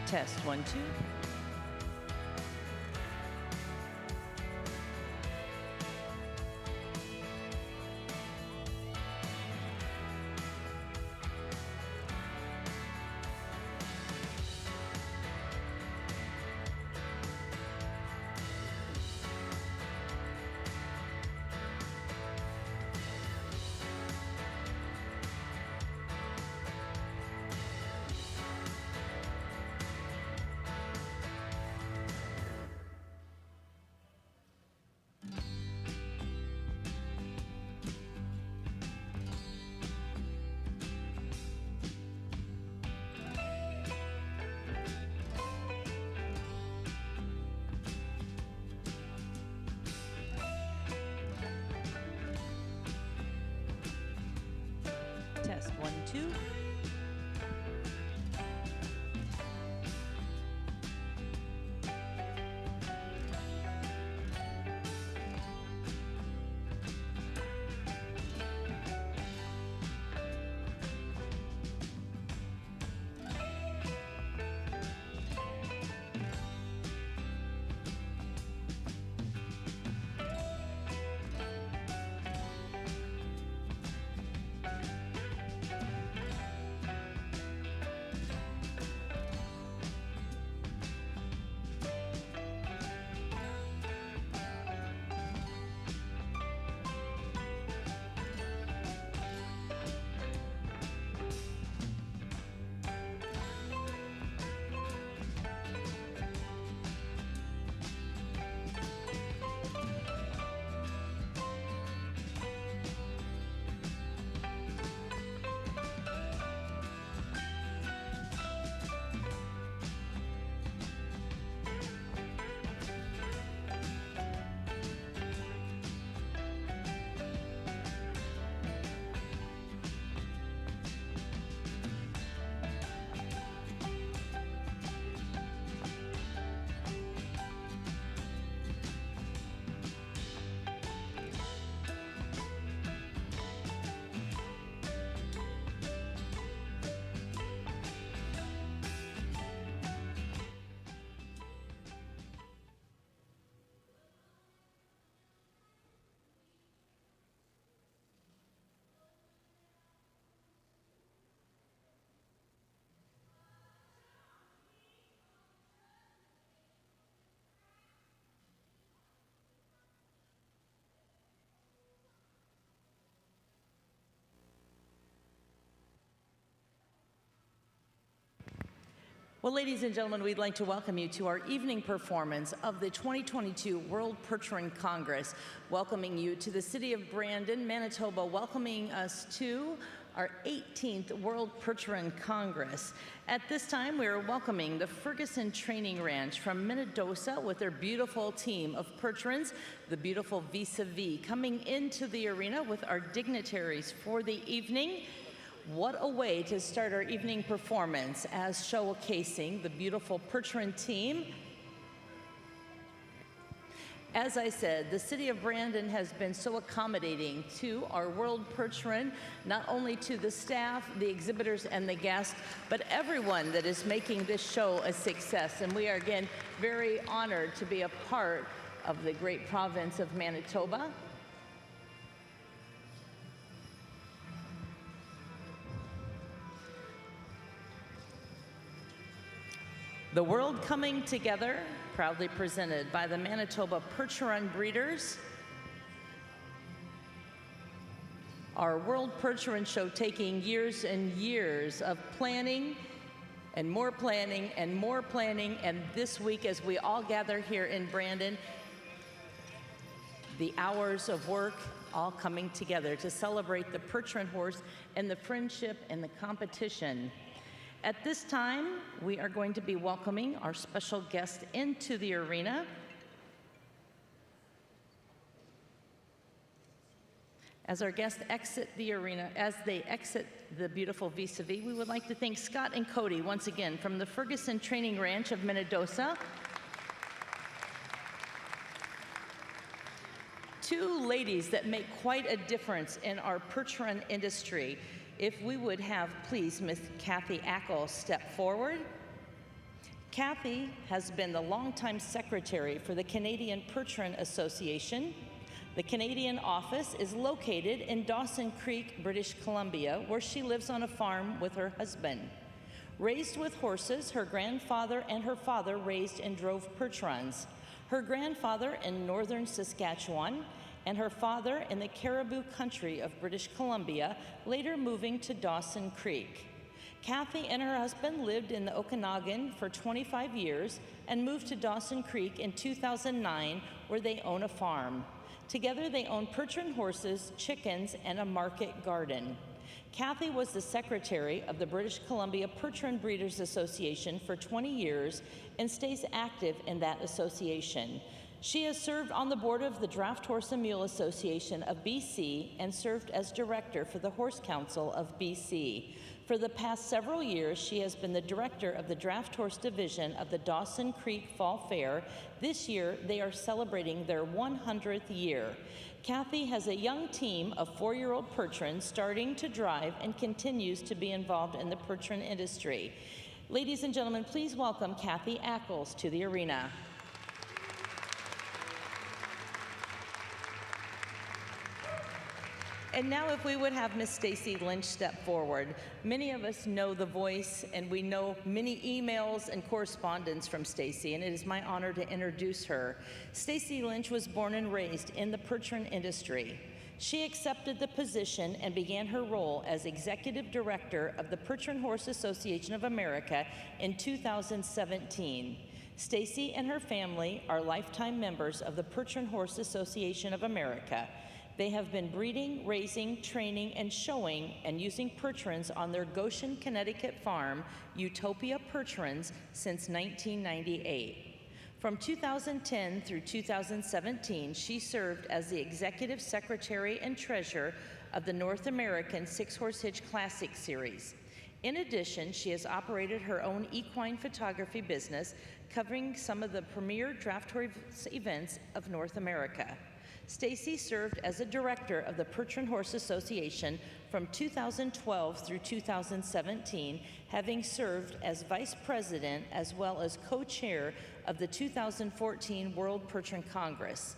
Test 1, 2. Test 1, 2. Well, ladies and gentlemen, we'd like to welcome you to our evening performance of the 2022 World Percheron Congress, welcoming you to the city of Brandon, Manitoba, welcoming us to our 18th World Percheron Congress. At this time, we are welcoming the Ferguson Training Ranch from Manitoba with their beautiful team of Percherons, the beautiful Vis-a-Vis, coming into the arena with our dignitaries for the evening. What a way to start our evening performance as showcasing the beautiful Percheron team. As I said, the city of Brandon has been so accommodating to our World Percheron, not only to the staff, the exhibitors, and the guests, but everyone that is making this show a success. And we are again very honored to be a part of the great province of Manitoba. The World Coming Together, proudly presented by the Manitoba Percheron Breeders. Our World Percheron Show taking years and years of planning and more planning and more planning, and this week as we all gather here in Brandon, the hours of work all coming together to celebrate the Percheron horse and the friendship and the competition. At this time, we are going to be welcoming our special guest into the arena. As our guests exit the arena, as they exit the beautiful Vis-a-Vis, we would like to thank Scott and Cody once again from the Ferguson Training Ranch of Manitoba. Two ladies that make quite a difference in our Percheron industry. If we would have, please, Miss Kathy Ackle step forward. Kathy has been the longtime secretary for the Canadian Percheron Association. The Canadian office is located in Dawson Creek, British Columbia, where she lives on a farm with her husband. Raised with horses, her grandfather and her father raised and drove Percherons. Her grandfather in northern Saskatchewan and her father in the Caribou country of British Columbia, later moving to Dawson Creek. Kathy and her husband lived in the Okanagan for 25 years and moved to Dawson Creek in 2009, where they own a farm. Together, they own Percheron horses, chickens, and a market garden. Kathy was the secretary of the British Columbia Percheron Breeders Association for 20 years and stays active in that association. She has served on the board of the Draft Horse and Mule Association of BC and served as director for the Horse Council of BC. For the past several years, she has been the director of the Draft Horse Division of the Dawson Creek Fall Fair. This year, they are celebrating their 100th year. Kathy has a young team of 4-year-old Percherons starting to drive and continues to be involved in the Percheron industry. Ladies and gentlemen, please welcome Kathy Ackles to the arena. And now if we would have Miss Stacy Lynch step forward. Many of us know the voice, and we know many emails and correspondence from Stacy, and it is my honor to introduce her. Stacy Lynch was born and raised in the Percheron industry. She accepted the position and began her role as executive director of the Percheron Horse Association of America in 2017. Stacy and her family are lifetime members of the Percheron Horse Association of America. They have been breeding, raising, training, and showing and using Percherons on their Goshen, Connecticut farm, Utopia Percherons, since 1998. From 2010 through 2017, she served as the executive secretary and treasurer of the North American Six-Horse Hitch Classic Series. In addition, she has operated her own equine photography business, covering some of the premier draft horse events of North America. Stacy served as a director of the Percheron Horse Association from 2012 through 2017, having served as vice president as well as co-chair of the 2014 World Percheron Congress.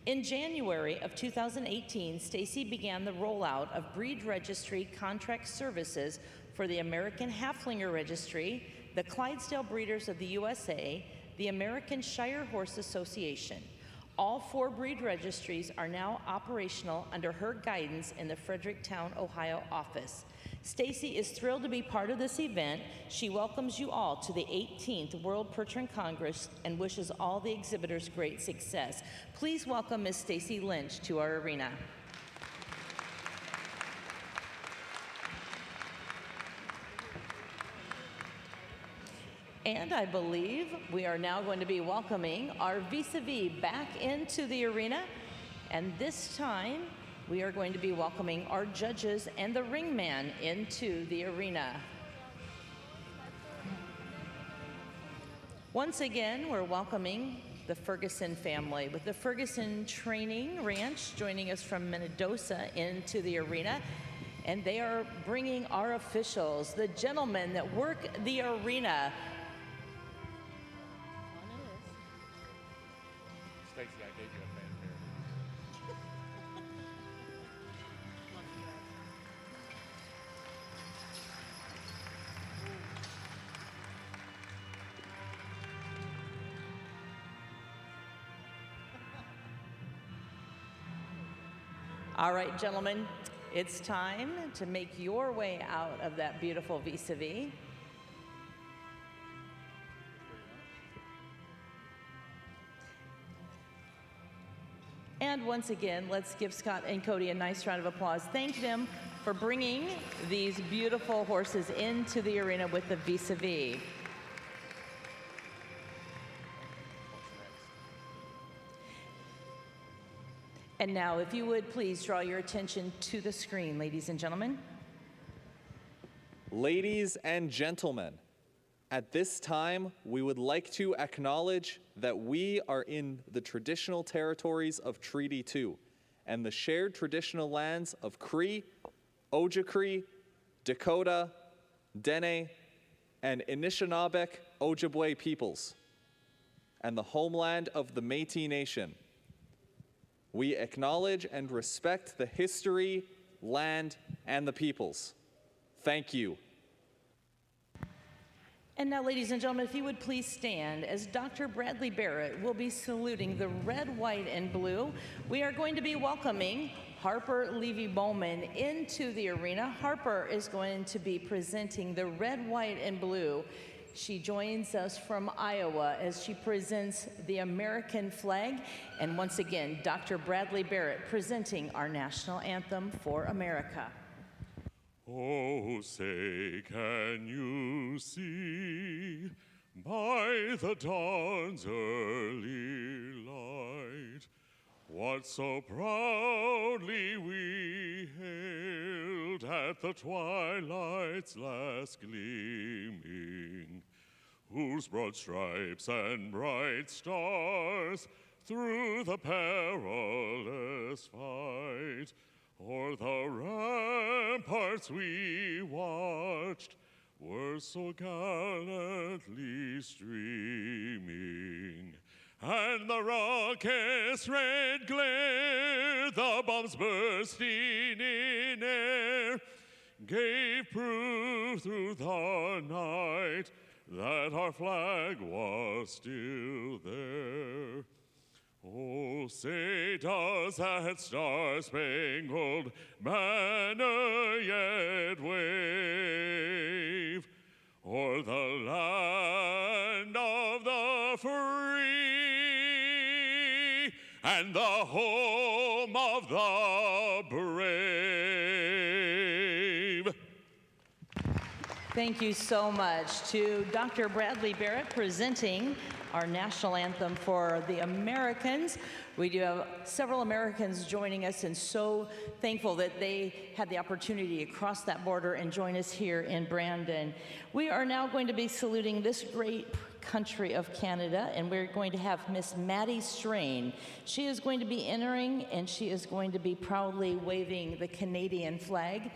In January of 2018, Stacy began the rollout of breed registry contract services for the American Halflinger Registry, the Clydesdale Breeders of the USA, the American Shire Horse Association. All 4 breed registries are now operational under her guidance in the Fredericktown, Ohio office. Stacy is thrilled to be part of this event. She welcomes you all to the 18th World Percheron Congress and wishes all the exhibitors great success. Please welcome Ms. Stacy Lynch to our arena. And I believe we are now going to be welcoming our vis-a-vis back into the arena. And this time, we are going to be welcoming our judges and the ringman into the arena. Once again, we're welcoming the Ferguson family with the Ferguson Training Ranch joining us from Manitoba into the arena. And they are bringing our officials, the gentlemen that work the arena. Stacy, I gave you a fanfare. All right, gentlemen, it's time to make your way out of that beautiful vis-a-vis. And once again, let's give Scott and Cody a nice round of applause. Thank them for bringing these beautiful horses into the arena with the vis-a-vis. And now, if you would please draw your attention to the screen, ladies and gentlemen. Ladies and gentlemen, at this time, we would like to acknowledge that we are in the traditional territories of Treaty 2 and the shared traditional lands of Cree, Ojibwe, Dakota, Dene, and Anishinaabe Ojibwe peoples and the homeland of the Métis Nation. We acknowledge and respect the history, land, and the peoples. Thank you. And now, ladies and gentlemen, if you would please stand as Dr. Bradley Barrett will be saluting the red, white, and blue. We are going to be welcoming Harper Levy-Bowman into the arena. Harper is going to be presenting the red, white, and blue. She joins us from Iowa as she presents the American flag. And once again, Dr. Bradley Barrett presenting our national anthem for America. Oh, say, can you see by the dawn's early light what so proudly we hailed at the twilight's last gleaming, whose broad stripes and bright stars through the perilous fight o'er the ramparts we watched were so gallantly streaming, and the rocket's red glare, the bombs bursting in air, gave proof through the night that our flag was still there. Oh, say, does that star-spangled banner yet wave o'er the land of the free and the home of the brave? Thank you so much to Dr. Bradley Barrett presenting our national anthem for the Americans. We do have several Americans joining us, and so thankful that they had the opportunity to cross that border and join us here in Brandon. We are now going to be saluting this great country of Canada, and we're going to have Miss Maddie Strain. She is going to be entering, and she is going to be proudly waving the Canadian flag.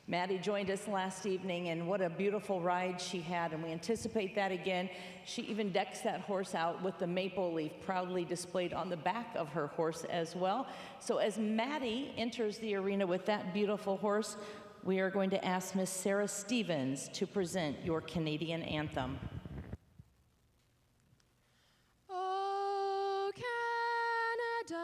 Maddie joined us last evening, and what a beautiful ride she had, and we anticipate that again. She even decks that horse out with the maple leaf proudly displayed on the back of her horse as well. So as Maddie enters the arena with that beautiful horse, we are going to ask Miss Sarah Stevens to present your Canadian anthem. Oh, Canada,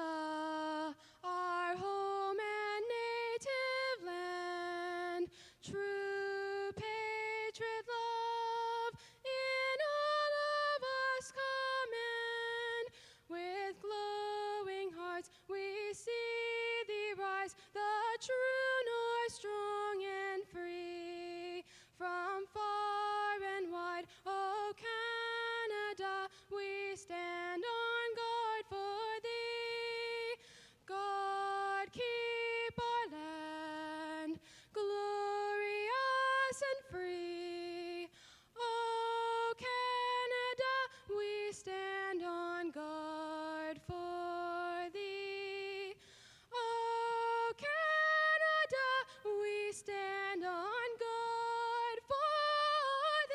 our home and native land, true patriot love in all of us command. With glowing hearts we see thee rise, the true north, strong and free. From far and wide, oh Canada, we stand on guard for thee. God keep our land glorious and free. Oh Canada, we stand on guard for thee. Oh Canada, we stand on guard for thee.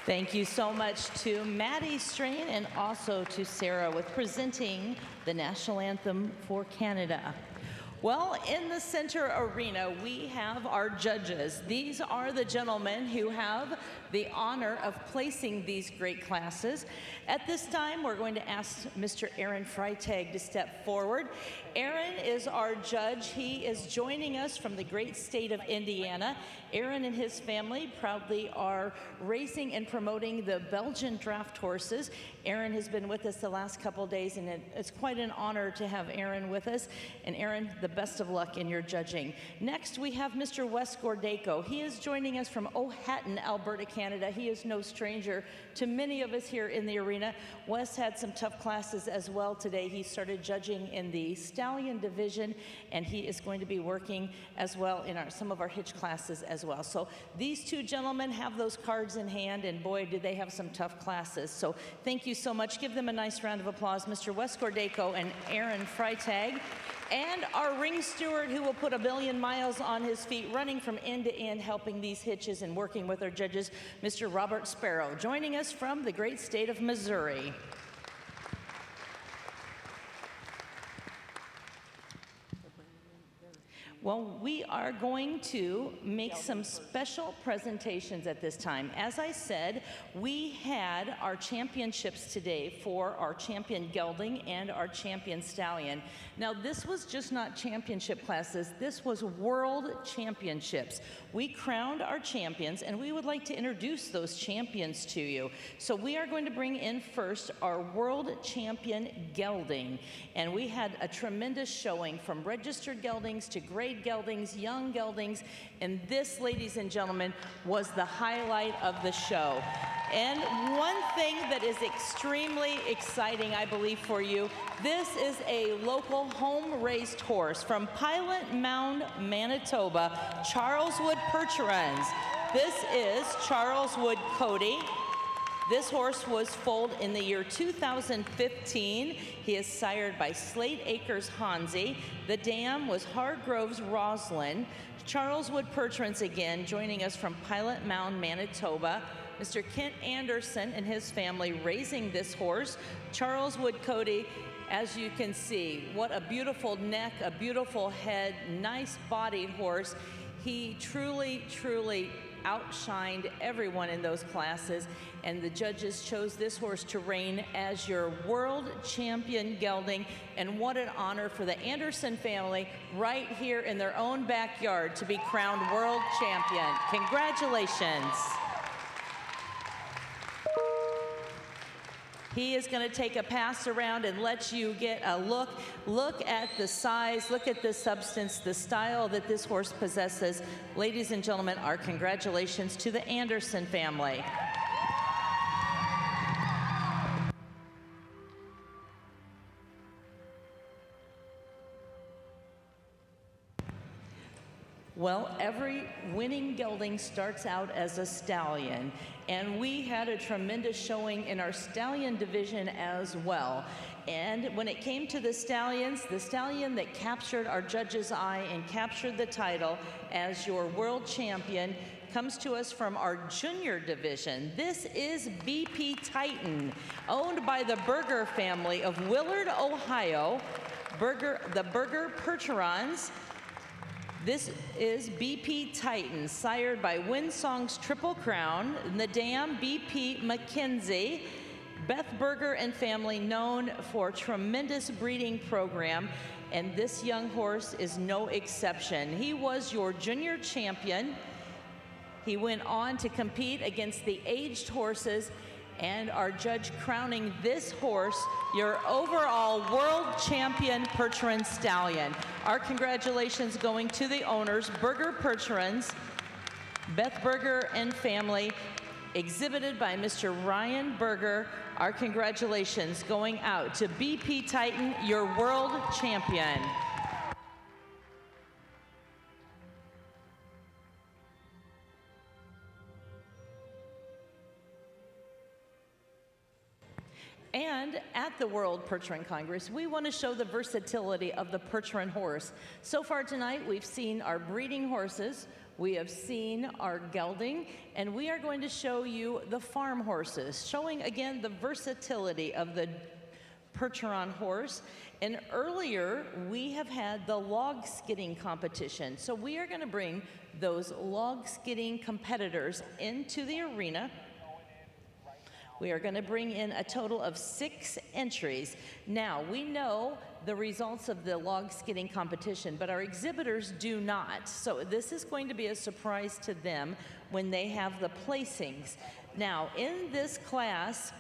Thank you so much to Maddie Strain and also to Sarah with presenting the national anthem for Canada. Well, in the center arena, we have our judges. These are the gentlemen who have the honor of placing these great classes. At this time, we're going to ask Mr. Aaron Freitag to step forward. Aaron is our judge. He is joining us from the great state of Indiana. Aaron and his family proudly are racing and promoting the Belgian draft horses. Aaron has been with us the last couple days, and it's quite an honor to have Aaron with us. And Aaron, the best of luck in your judging. Next, we have Mr. Wes Gordayko. He is joining us from Ohatton, Alberta, Canada. He is no stranger to many of us here in the arena. Wes had some tough classes as well today. He started judging in the Stallion division, and he is going to be working as well in some of our hitch classes as well. So these two gentlemen have those cards in hand, and boy, did they have some tough classes. So thank you so much. Give them a nice round of applause, Mr. Wes Gordayko and Aaron Freitag. And our ring steward who will put 1,000,000 miles on his feet, running from end to end, helping these hitches and working with our judges, Mr. Robert Sparrow, joining us from the great state of Missouri. Well, we are going to make some special presentations at this time. As I said, we had our championships today for our champion gelding and our champion stallion. Now, this was just not championship classes, this was world championships. We crowned our champions, and we would like to introduce those champions to you. So we are going to bring in first our world champion gelding. And we had a tremendous showing from registered geldings to grade geldings, young geldings, and this, ladies and gentlemen, was the highlight of the show. And one thing that is extremely exciting, I believe, for you, this is a local home-raised horse from Pilot Mound, Manitoba, Charleswood Percherons. This is Charleswood Cody. This horse was foaled in the year 2015. He is sired by Slate Acres Hansi. The dam was Hargroves Roslyn. Charleswood Percherons again, joining us from Pilot Mound, Manitoba. Mr. Kent Anderson and his family raising this horse. Charleswood Cody, as you can see, what a beautiful neck, a beautiful head, nice bodied horse. He truly, truly outshined everyone in those classes, and the judges chose this horse to reign as your world champion gelding. And what an honor for the Anderson family right here in their own backyard to be crowned world champion. Congratulations. He is going to take a pass around and let you get a look. Look at the size, look at the substance, the style that this horse possesses. Ladies and gentlemen, our congratulations to the Anderson family. Well, every winning gelding starts out as a stallion, and we had a tremendous showing in our stallion division as well. And when it came to the stallions, the stallion that captured our judge's eye and captured the title as your world champion comes to us from our junior division. This is BP Titan, owned by the Berger family of Willard, Ohio, the Berger Percherons. This is BP Titan, sired by Windsong's Triple Crown, the dam BP McKenzie, Beth Berger and family, known for tremendous breeding program, and this young horse is no exception. He was your junior champion. He went on to compete against the aged horses, and our judge crowning this horse your overall world champion Percheron stallion. Our congratulations going to the owners, Berger Percherons, Beth Berger and family, exhibited by Mr. Ryan Berger. Our congratulations going out to BP Titan, your world champion. And at the World Percheron Congress, we want to show the versatility of the Percheron horse. So far tonight, we've seen our breeding horses, we have seen our gelding, and we are going to show you the farm horses, showing again the versatility of the Percheron horse. And earlier, we have had the log skidding competition. So we are going to bring those log skidding competitors into the arena. We are going to bring in a total of 6 entries. Now, we know the results of the log skidding competition, but our exhibitors do not. So this is going to be a surprise to them when they have the placings. Now, in this class,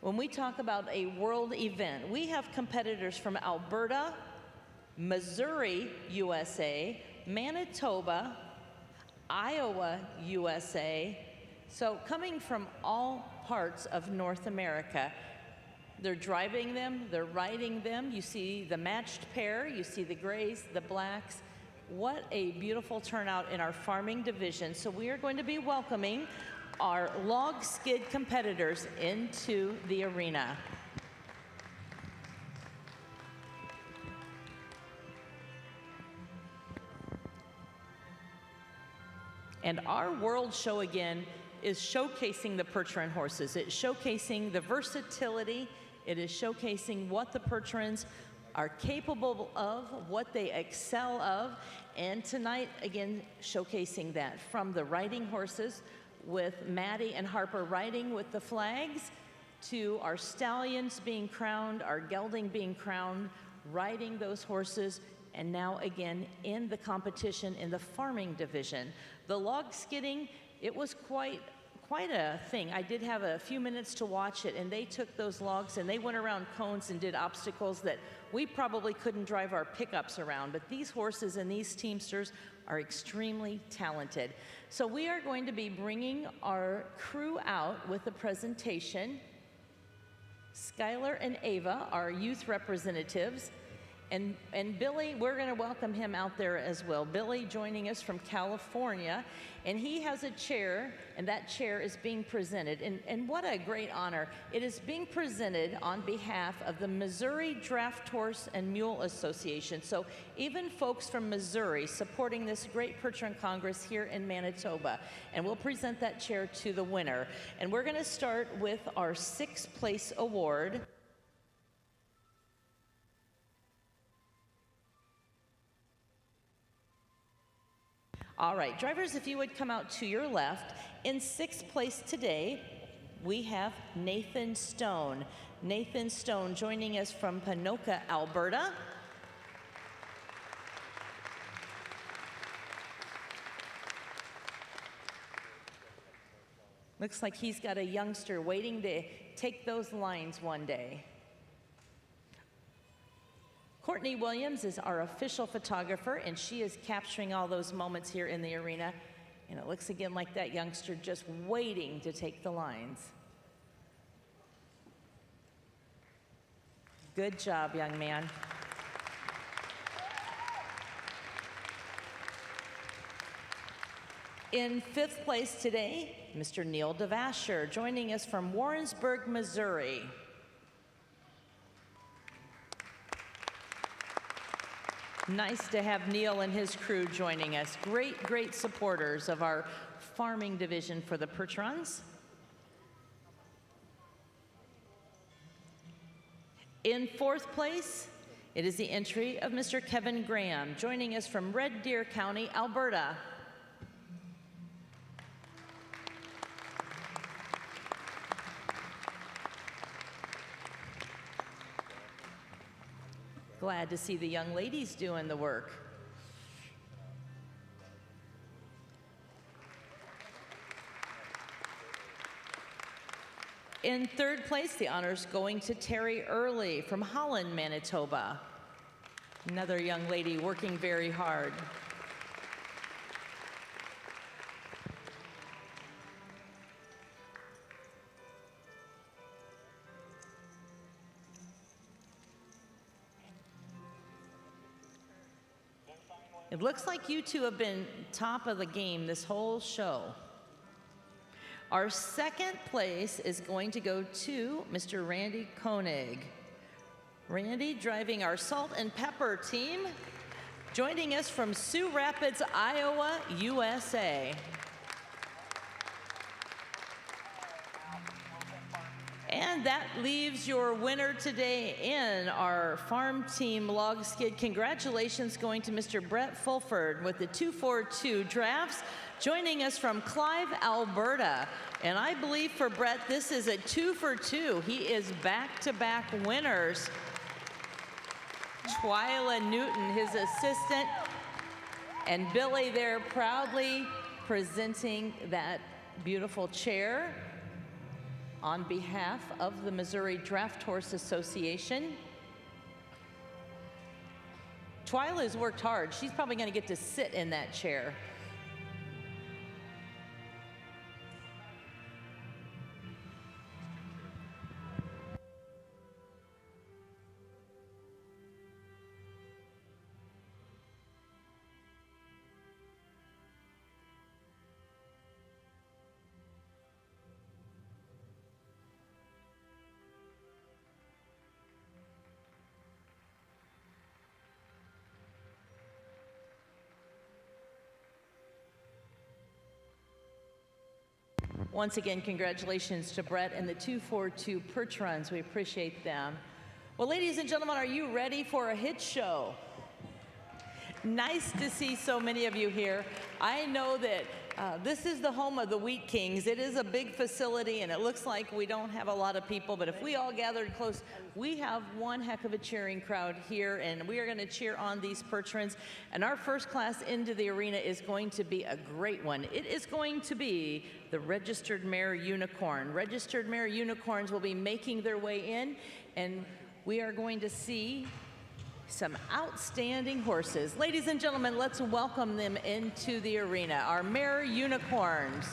when we talk about a world event, we have competitors from Alberta, Missouri, USA, Manitoba, Iowa, USA. So coming from all parts of North America. They're driving them, they're riding them. You see the matched pair, you see the grays, the blacks. What a beautiful turnout in our farming division. So we are going to be welcoming our log skid competitors into the arena. And our World Show again is showcasing the Percheron horses. It's showcasing the versatility. It is showcasing what the Percherons are capable of, what they excel of. And tonight, again, showcasing that from the riding horses with Maddie and Harper riding with the flags, to our stallions being crowned, our gelding being crowned, riding those horses, and now again in the competition in the farming division. The log skidding, it was quite a thing. I did have a few minutes to watch it, and they took those logs and they went around cones and did obstacles that we probably couldn't drive our pickups around, but these horses and these teamsters are extremely talented. So we are going to be bringing our crew out with a presentation. Skylar and Ava, our youth representatives, and Billy, we're going to welcome him out there as well. Billy joining us from California, and he has a chair, and that chair is being presented. And what a great honor. It is being presented on behalf of the Missouri Draft Horse and Mule Association. So even folks from Missouri supporting this great Percheron Congress here in Manitoba. And we'll present that chair to the winner. And we're going to start with our 6th place award. All right, drivers, if you would come out to your left. In 6th place today, we have Nathan Stone. Nathan Stone joining us from Ponoka, Alberta. Looks like he's got a youngster waiting to take those lines one day. Courtney Williams is our official photographer, and she is capturing all those moments here in the arena. And it looks again like that youngster just waiting to take the lines. Good job, young man. In 5th place today, Mr. Neil DeVasher, joining us from Warrensburg, Missouri. Nice to have Neil and his crew joining us. Great supporters of our farming division for the Percherons. In 4th place, it is the entry of Mr. Kevin Graham, joining us from Red Deer County, Alberta. Glad to see the young ladies doing the work. In 3rd place, the honors going to Terry Early from Holland, Manitoba. Another young lady working very hard. It looks like you two have been top of the game this whole show. Our 2nd place is going to go to Mr. Randy Koenig. Randy driving our salt and pepper team, joining us from Sioux Rapids, Iowa, USA. And that leaves your winner today in our farm team log skid. Congratulations going to Mr. Brett Fulford with the 242 drafts, joining us from Clive, Alberta. And I believe for Brett, this is a 2 for 2. He is back-to-back winners. Twyla Newton, his assistant, and Billy there proudly presenting that beautiful chair on behalf of the Missouri Draft Horse Association. Twyla's worked hard. She's probably going to get to sit in that chair. Once again, congratulations to Brett and the 242 Percherons. We appreciate them. Well, ladies and gentlemen, are you ready for a Hitch show? Nice to see so many of you here. I know that this is the home of the Wheat Kings. It is a big facility, and it looks like we don't have a lot of people, but if we all gathered close, we have one heck of a cheering crowd here, and we are going to cheer on these Percherons. And our first class into the arena is going to be a great one. It is going to be the Registered Mare Unicorn. Registered Mare Unicorns will be making their way in, and we are going to see some outstanding horses. Ladies and gentlemen, let's welcome them into the arena, our Mare Unicorns.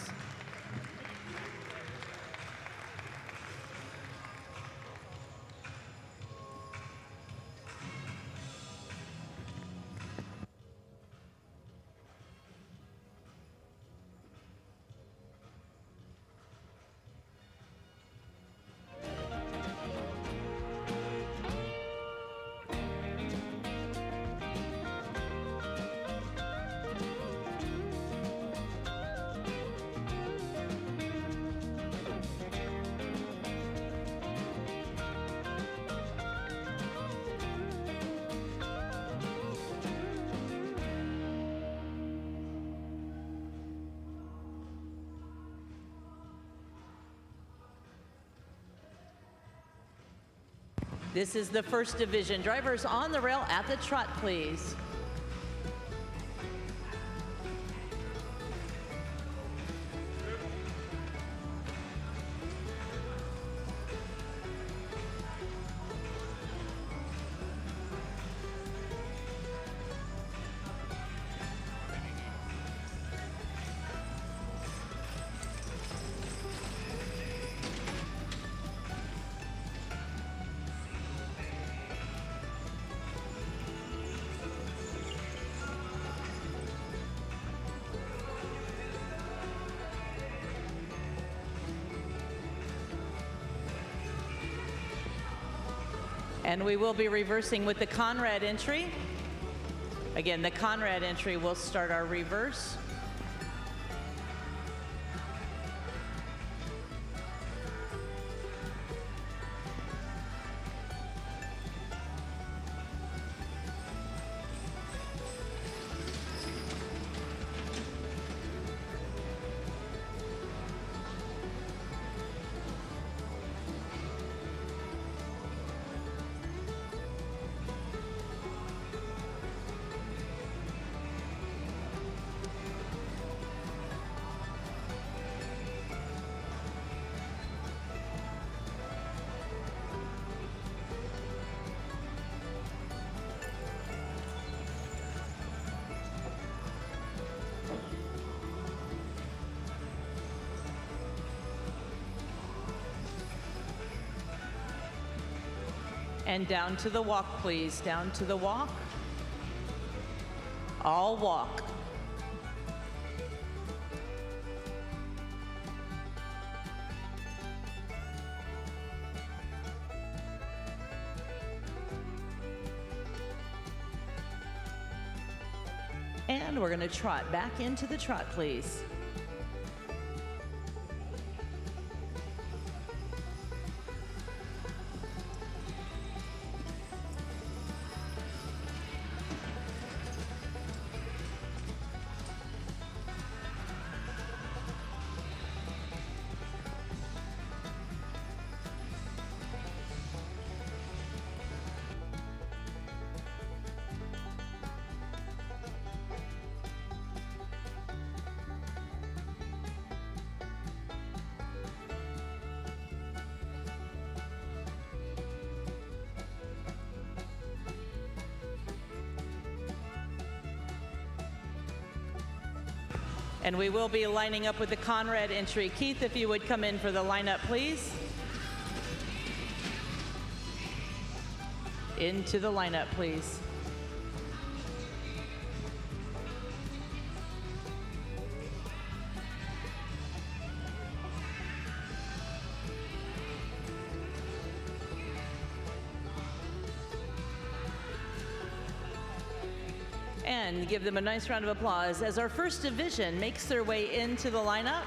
This is the first division. Drivers on the rail at the trot, please. And we will be reversing with the Conrad entry. Again, the Conrad entry will start our reverse. And down to the walk, please. Down to the walk. All walk. And we're going to trot back into the trot, please. And we will be lining up with the Conrad entry. Keith, if you would come in for the lineup, please. Into the lineup, please. And give them a nice round of applause as our first division makes their way into the lineup.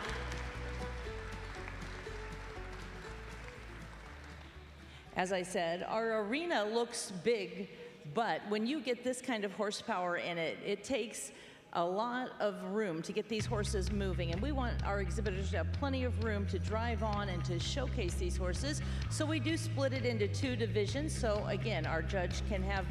As I said, our arena looks big, but when you get this kind of horsepower in it, it takes a lot of room to get these horses moving, and we want our exhibitors to have plenty of room to drive on and to showcase these horses. So we do split it into 2 divisions, so again, our judge can have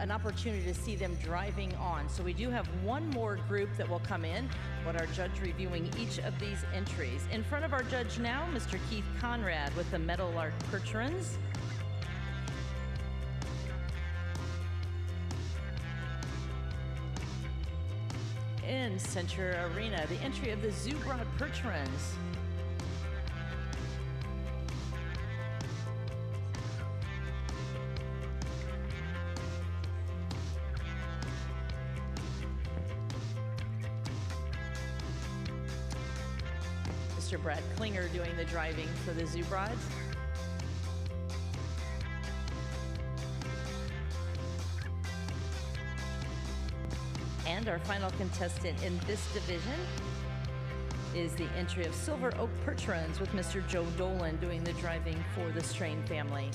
an opportunity to see them driving on. So we do have one more group that will come in, with our judge reviewing each of these entries. In front of our judge now, Mr. Keith Conrad with the Meadowlark Percherons. In center arena, the entry of the Zoobrod Percherons. Mr. Brad Klinger doing the driving for the Zoobrods. And our final contestant in this division is the entry of Silver Oak Percherons with Mr. Joe Dolan doing the driving for the Strain family.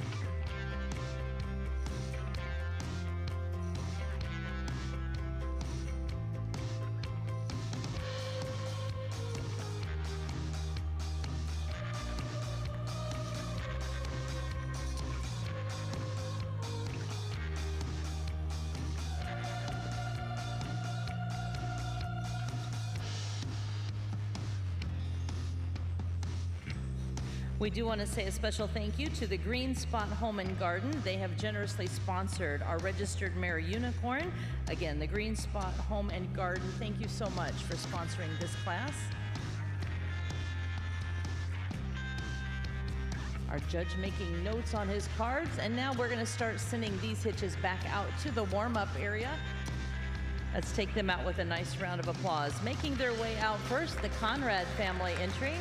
We do want to say a special thank you to the Green Spot Home and Garden. They have generously sponsored our registered Mare unicorn. Again, the Green Spot Home and Garden, thank you so much for sponsoring this class. Our judge making notes on his cards, and now we're going to start sending these hitches back out to the warm-up area. Let's take them out with a nice round of applause. Making their way out first, the Conrad family entry,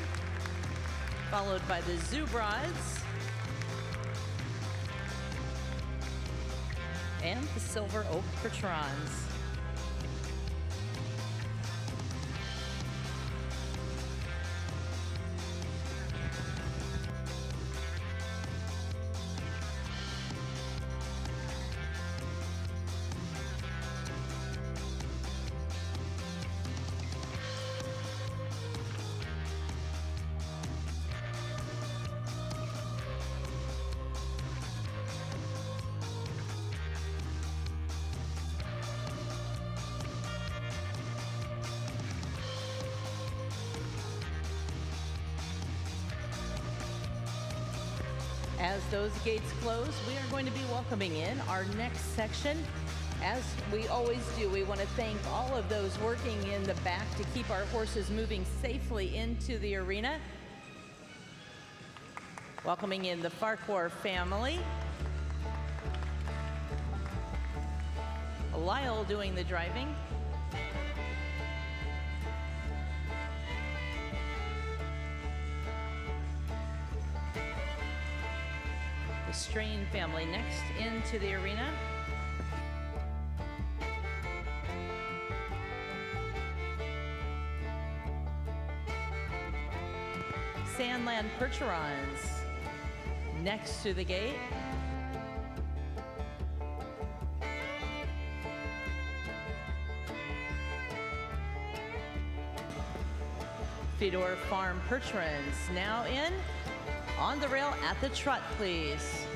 followed by the Zoobrods and the Silver Oak Percherons. As those gates close, we are going to be welcoming in our next section. As we always do, we want to thank all of those working in the back to keep our horses moving safely into the arena. Welcoming in the Farquhar family. Lyle doing the driving. The Strain family next into the arena. Sandland Percherons next to the gate. Fedor Farm Percherons now in. On the rail at the trot, please.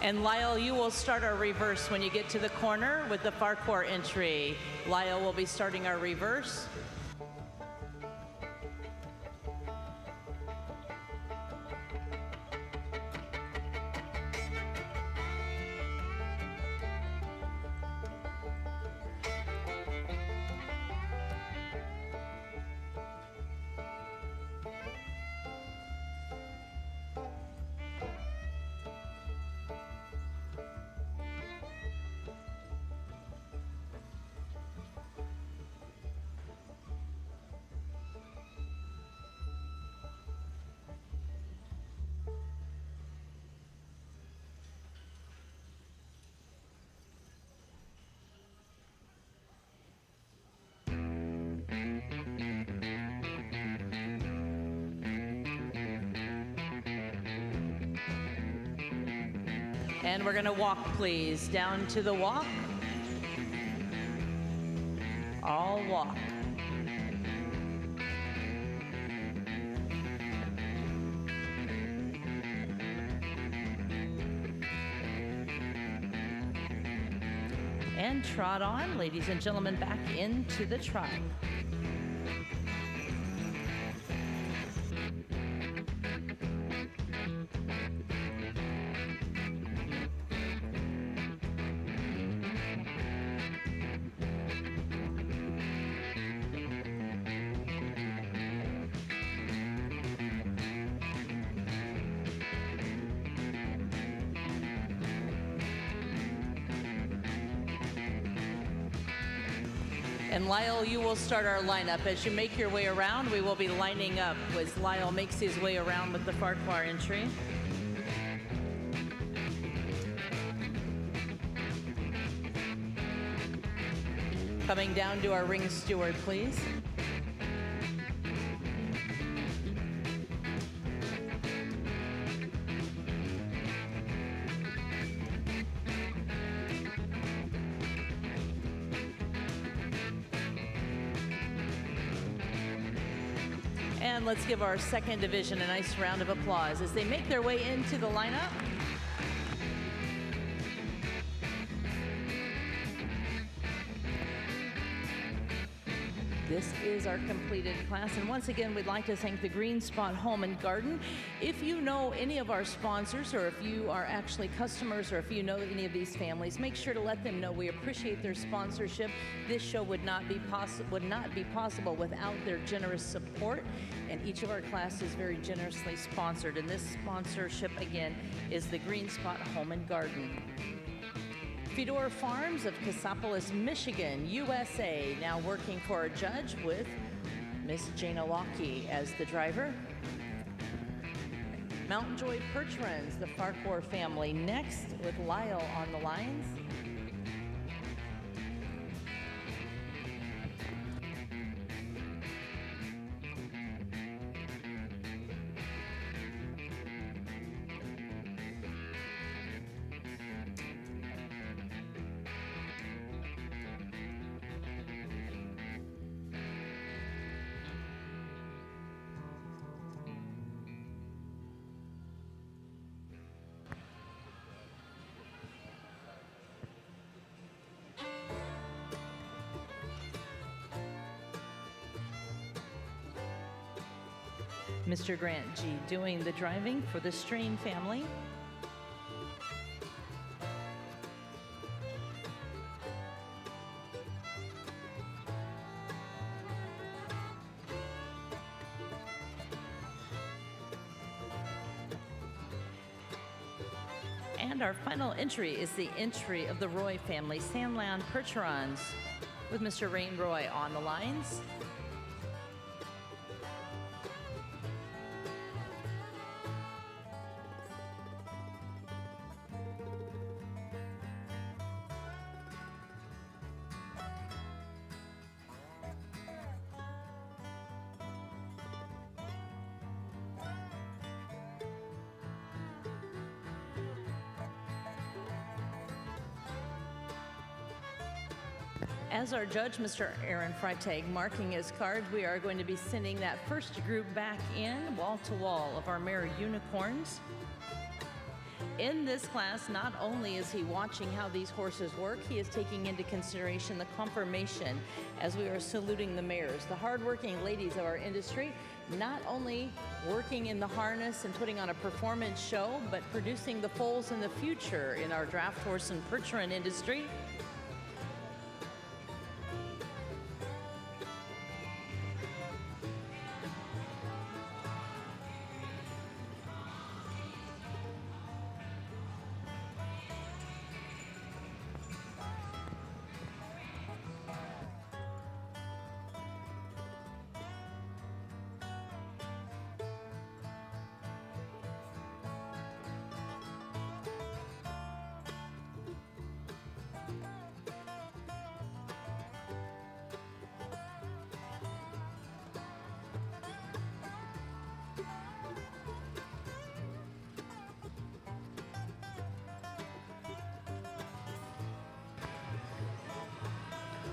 And Lyle, you will start our reverse when you get to the corner with the Farquhar entry. Lyle will be starting our reverse. And we're gonna walk, please. Down to the walk. All walk. And trot on, ladies and gentlemen, back into the trot. And Lyle, you will start our lineup. As you make your way around, we will be lining up as Lyle makes his way around with the Farquhar entry. Coming down to our ring steward, please. And let's give our second division a nice round of applause as they make their way into the lineup. This is our completed class, and once again, we'd like to thank the Green Spot Home and Garden. If you know any of our sponsors, or if you are actually customers, or if you know any of these families, make sure to let them know we appreciate their sponsorship. This show would not be possible without their generous support, and each of our classes is very generously sponsored. And this sponsorship, again, is the Green Spot Home and Garden. Fedor Farms of Cassopolis, Michigan, USA, now working for a judge with Miss Jana Lockie as the driver. Mountain Joy Percherons, the Farquhar family, next with Lyle on the lines. Mr. Grant G. doing the driving for the Strain family. And our final entry is the entry of the Roy family, Sandland Percherons, with Mr. Rain Roy on the lines. As our judge, Mr. Aaron Freitag, marking his card, we are going to be sending that first group back in, wall to wall, of our Mare unicorns. In this class, not only is he watching how these horses work, he is taking into consideration the conformation as we are saluting the mares, the hardworking ladies of our industry, not only working in the harness and putting on a performance show, but producing the foals in the future in our draft horse and Percheron industry.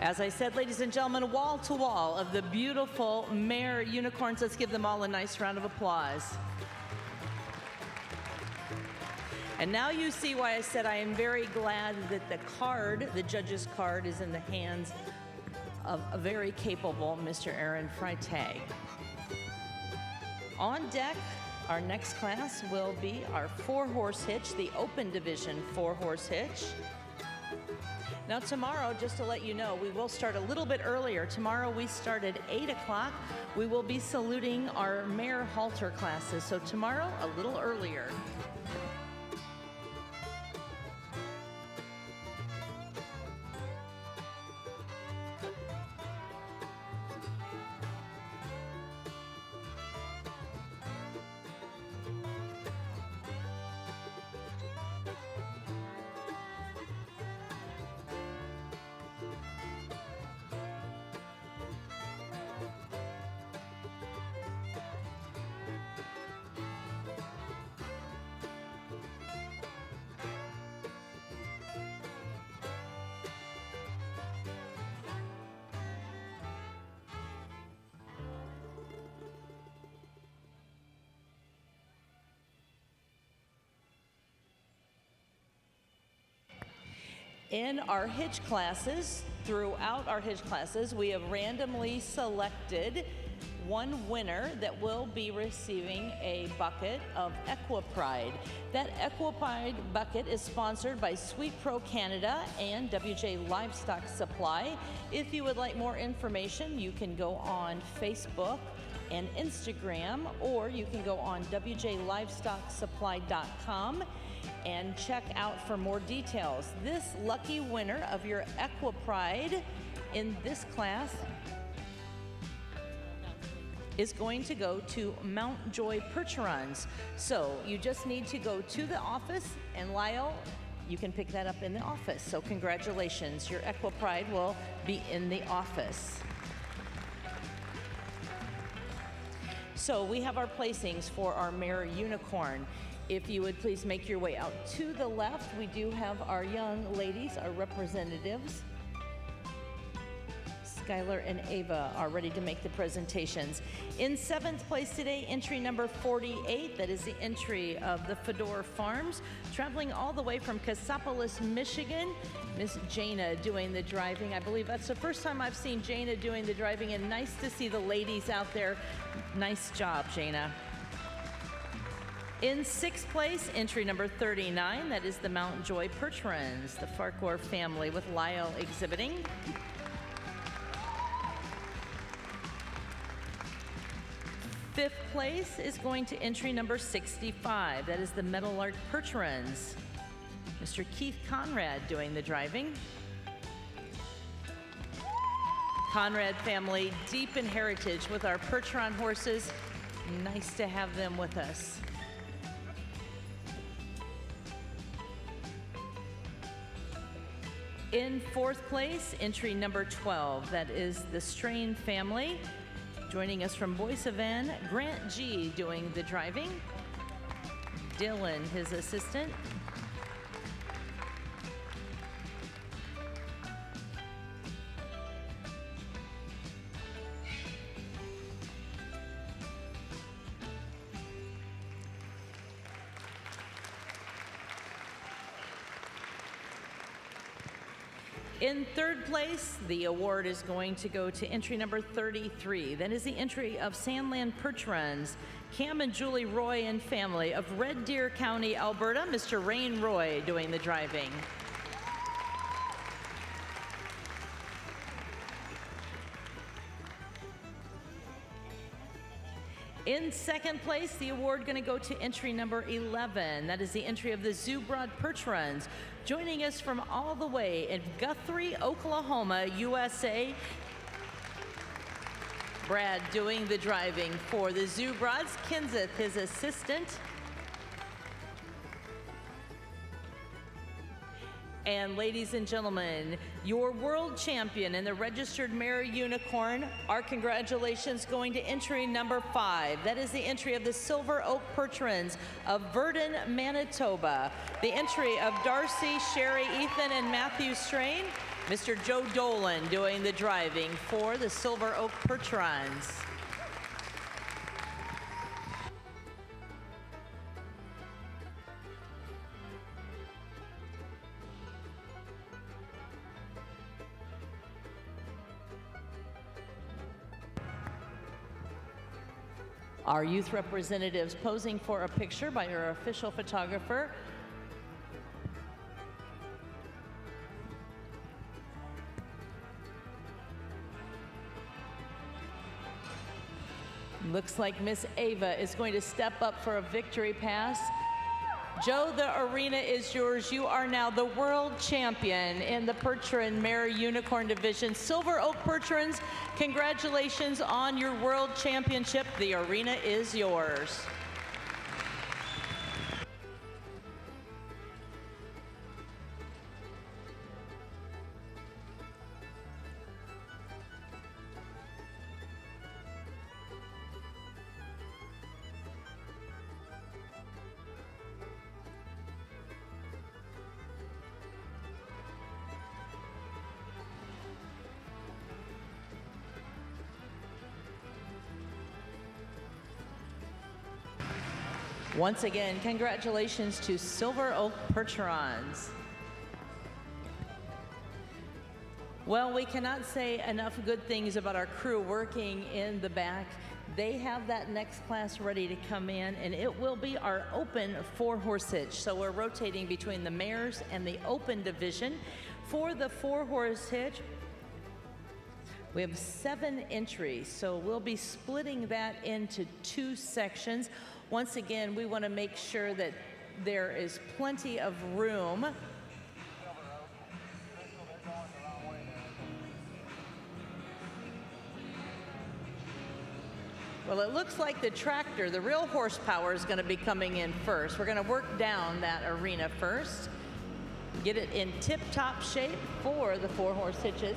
As I said, ladies and gentlemen, wall to wall of the beautiful Mare unicorns. Let's give them all a nice round of applause. And now you see why I said I am very glad that the card, the judge's card, is in the hands of a very capable Mr. Aaron Freitag. On deck, our next class will be our 4-horse hitch, the open division 4-horse hitch. Now tomorrow, just to let you know, we will start a little bit earlier. Tomorrow we start at 8 o'clock. We will be saluting our mare halter classes. So tomorrow, a little earlier. In our hitch classes, throughout our hitch classes, we have randomly selected one winner that will be receiving a bucket of EquiPride. That EquiPride bucket is sponsored by Sweet Pro Canada and WJ Livestock Supply. If you would like more information, you can go on Facebook and Instagram, or you can go on WJLivestockSupply.com and check out for more details. This lucky winner of your EquiPride in this class is going to go to Mount Joy Percherons. So you just need to go to the office, and Lyle, you can pick that up in the office. So congratulations, your EquiPride will be in the office. So we have our placings for our Mare unicorn. If you would please make your way out to the left, we do have our young ladies, our representatives. Skylar and Ava are ready to make the presentations. In 7th place today, entry number 48. That is the entry of the Fedor Farms. Traveling all the way from Cassopolis, Michigan, Miss Jana doing the driving. I believe that's the first time I've seen Jana doing the driving, and nice to see the ladies out there. Nice job, Jana. In 6th place, entry number 39. That is the Mount Joy Percherons, the Farquhar family with Lyle exhibiting. Fifth place is going to entry number 65. That is the Meadowlark Percherons. Mr. Keith Conrad doing the driving. Conrad family, deep in heritage with our Percheron horses. Nice to have them with us. In 4th place, entry number 12. That is the Strain family. Joining us from Boissevain, Grant G doing the driving. Dylan, his assistant. In third place, the award is going to go to entry number 33. That is the entry of Sandland Percherons, Cam and Julie Roy and family of Red Deer County, Alberta. Mr. Rain Roy doing the driving. In second place, the award going to go to entry number 11. That is the entry of the Zubrod Percherons. Joining us from all the way in Guthrie, Oklahoma, USA, Brad doing the driving for the Zubrods. Kenseth, his assistant. And ladies and gentlemen, your world champion and the registered Mare unicorn, our congratulations going to entry number 5. That is the entry of the Silver Oak Percherons of Verdon, Manitoba. The entry of Darcy, Sherry, Ethan, and Matthew Strain. Mr. Joe Dolan doing the driving for the Silver Oak Percherons. Our youth representatives posing for a picture by our official photographer. Looks like Miss Ava is going to step up for a victory pass. Joe, the arena is yours. You are now the world champion in the Percheron Mare Unicorn Division. Silver Oak Percherons, congratulations on your world championship. The arena is yours. Once again, congratulations to Silver Oak Percherons. Well, we cannot say enough good things about our crew working in the back. They have that next class ready to come in, and it will be our open 4-horse hitch. So we're rotating between the mares and the open division. For the 4-horse hitch, we have 7 entries, so we'll be splitting that into 2 sections. Once again, we want to make sure that there is plenty of room. Well, it looks like the tractor, the real horsepower, is going to be coming in first. We're going to work down that arena first, get it in tip-top shape for the 4-horse hitches.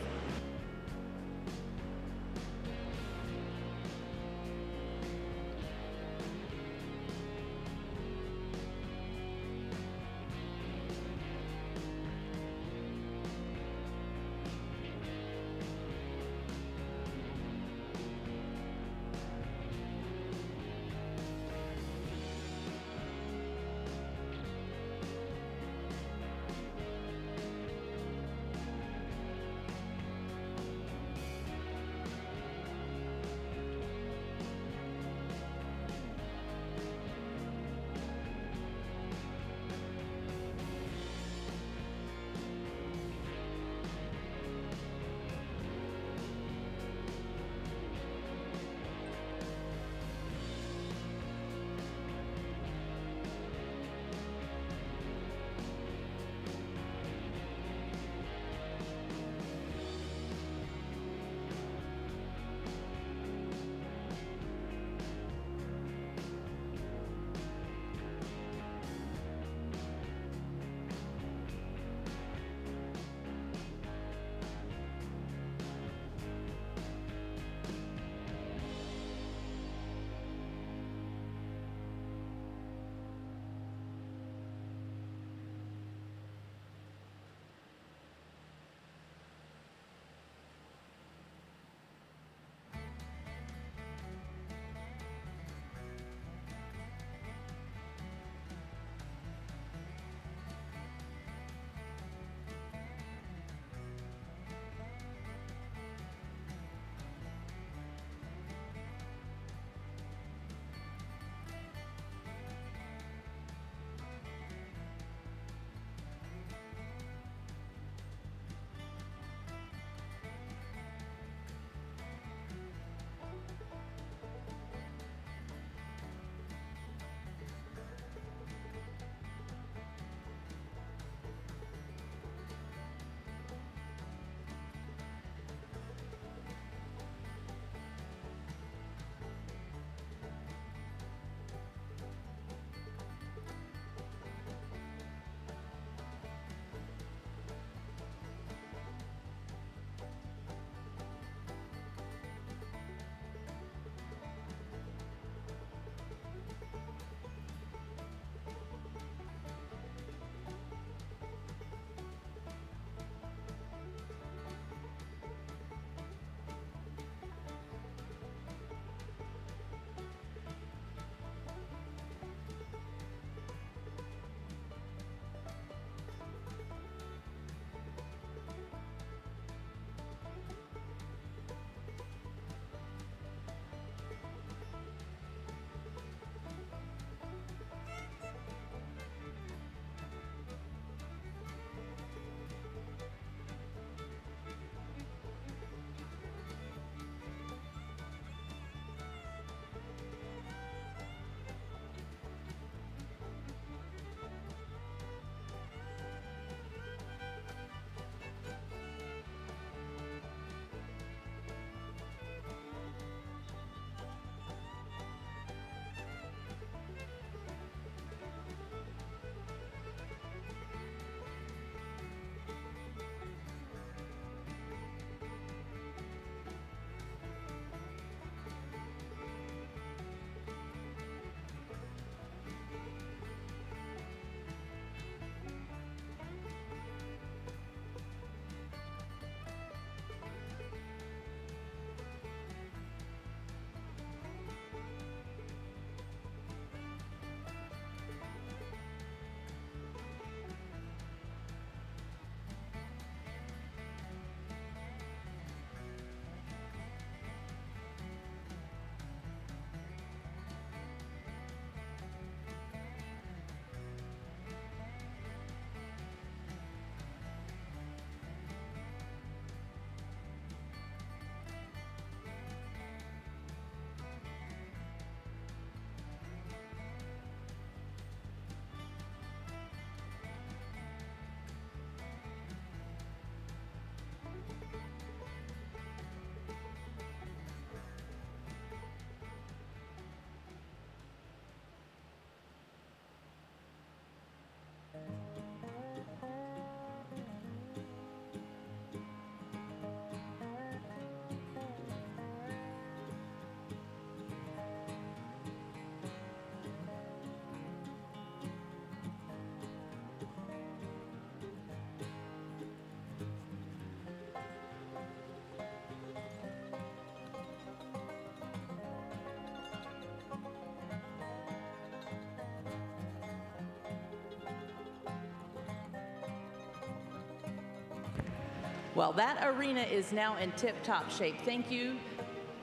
Well, that arena is now in tip-top shape. Thank you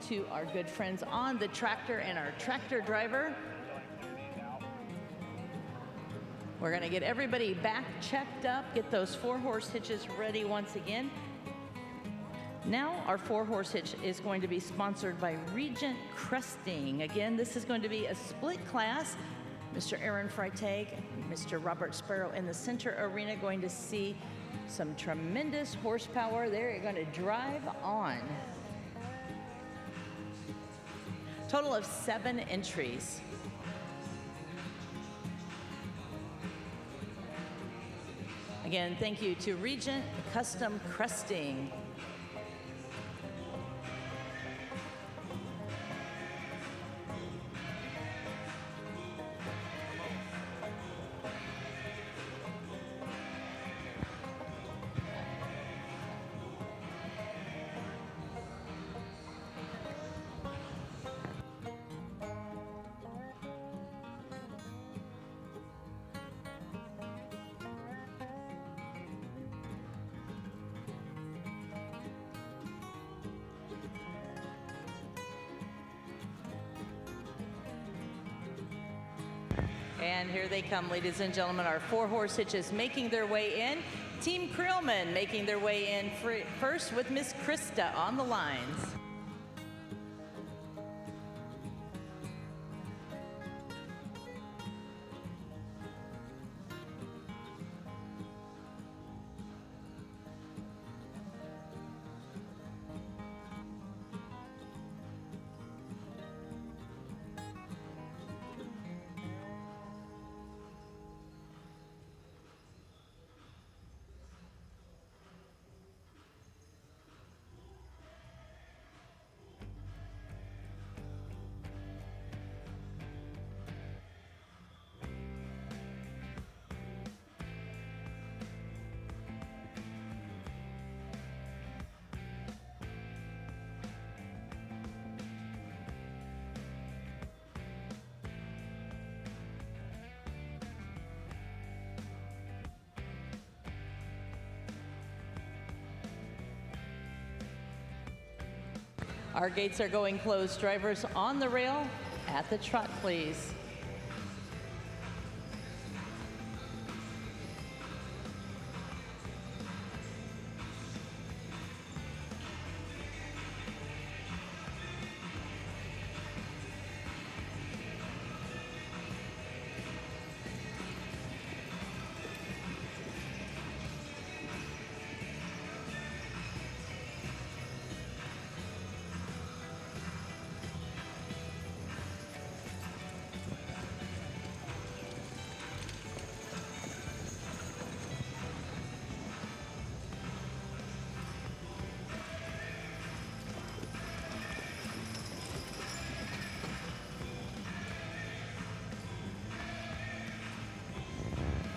to our good friends on the tractor and our tractor driver. We're gonna get everybody back checked up, get those 4-horse hitches ready once again. Now our 4-horse hitch is going to be sponsored by Regent Cresting. Again, this is going to be a split class. Mr. Aaron Freitag, Mr. Robert Sparrow in the center arena, going to see some tremendous horsepower. They're going to drive on. Total of 7 entries. Again, thank you to Regent Custom Cresting. And here they come, ladies and gentlemen, our 4-horse hitches making their way in. Team Creelman making their way in first with Miss Krista on the lines. Our gates are going closed. Drivers on the rail at the trot, please.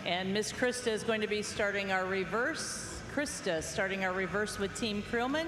And Miss Krista is going to be starting our reverse. Krista starting our reverse with Team Creelman.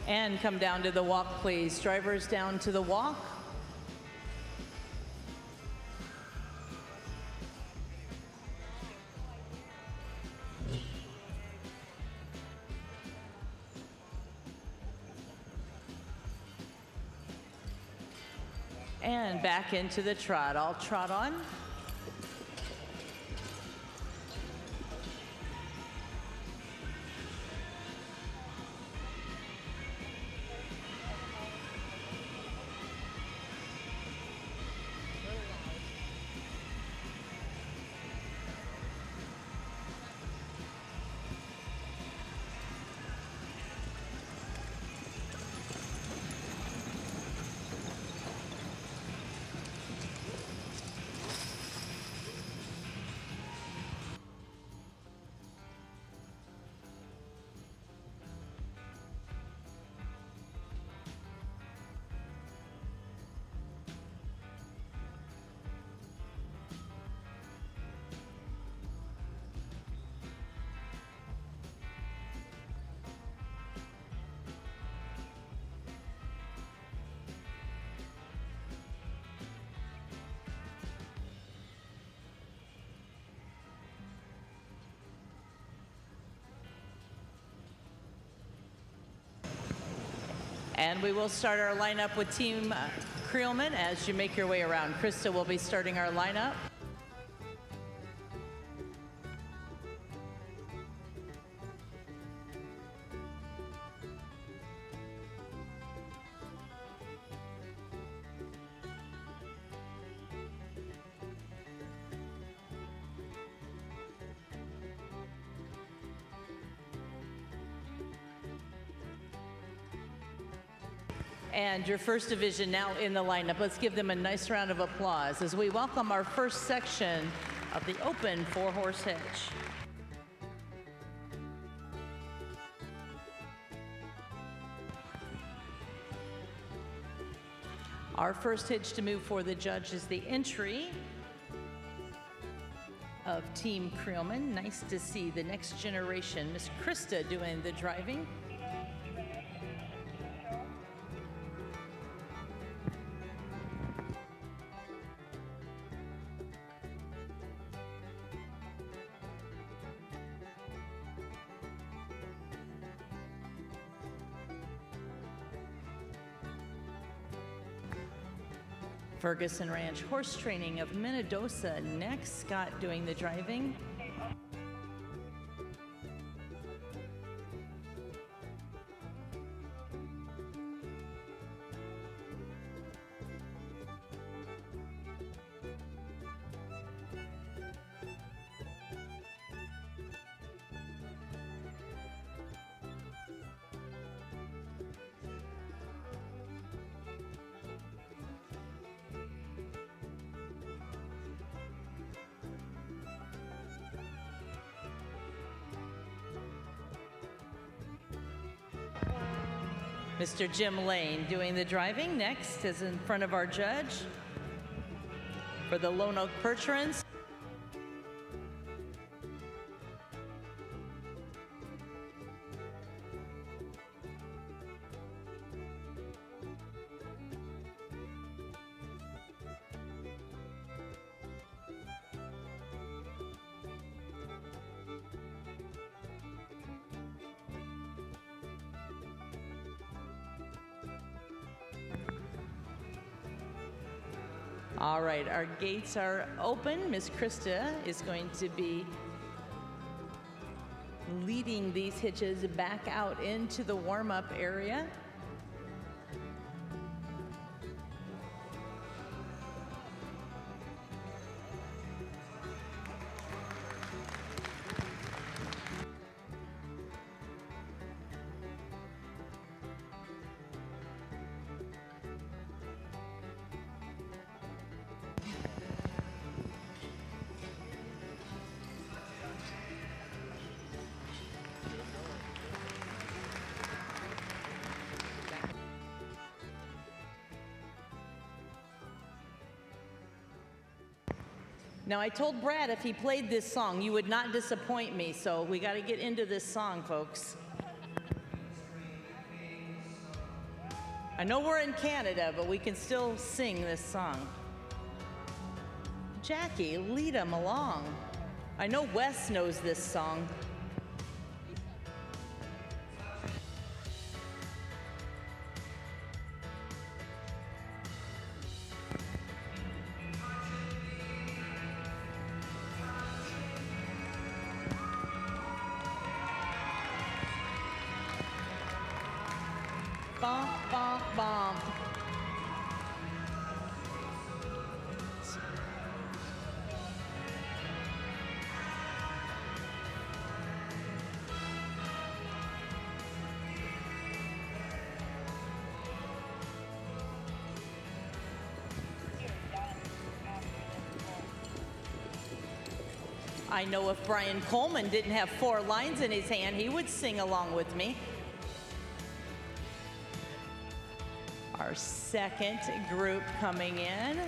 And come down to the walk, please. Drivers down to the walk. And back into the trot. I'll trot on. And we will start our lineup with Team Creelman as you make your way around. Krista will be starting our lineup. And your first division now in the lineup. Let's give them a nice round of applause as we welcome our first section of the open 4-horse hitch. Our first hitch to move for the judge is the entry of Team Creelman. Nice to see the next generation. Miss Krista doing the driving. Ferguson Ranch Horse Training of Manitoba next. Scott doing the driving. Mr. Jim Lane doing the driving. Next is in front of our judge for the Lone Oak Percherons. All right, our gates are open. Miss Krista is going to be leading these hitches back out into the warm-up area. Now, I told Brad if he played this song, you would not disappoint me, so we got to get into this song, folks. I know we're in Canada, but we can still sing this song. Jackie, lead him along. I know Wes knows this song. Bump, bump, bump. I know if Brian Coleman didn't have 4 lines in his hand, he would sing along with me. Our second group coming in.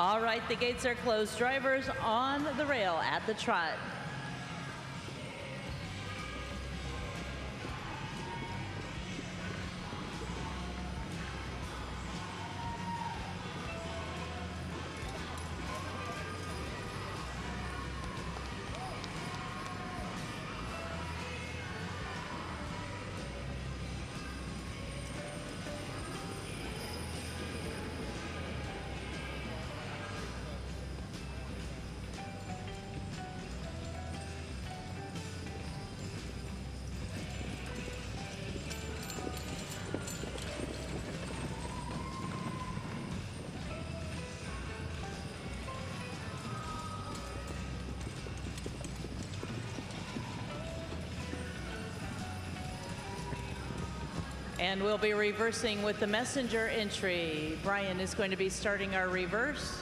All right, the gates are closed. Drivers on the rail at the trot. And we'll be reversing with the messenger entry. Brian is going to be starting our reverse.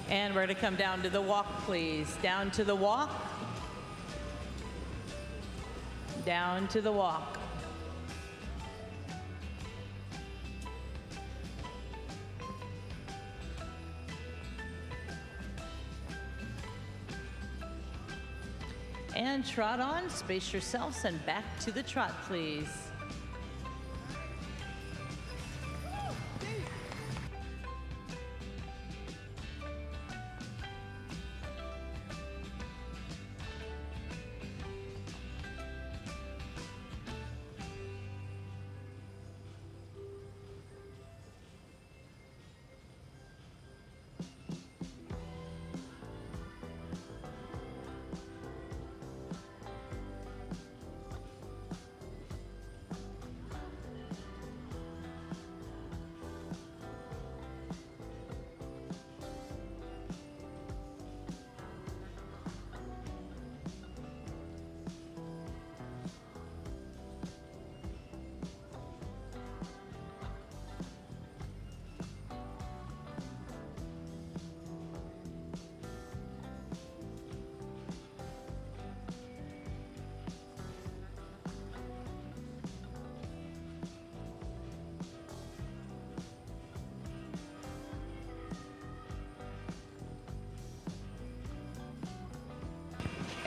And we're going to come down to the walk, please. Down to the walk. Down to the walk. And trot on, space yourselves, and back to the trot, please.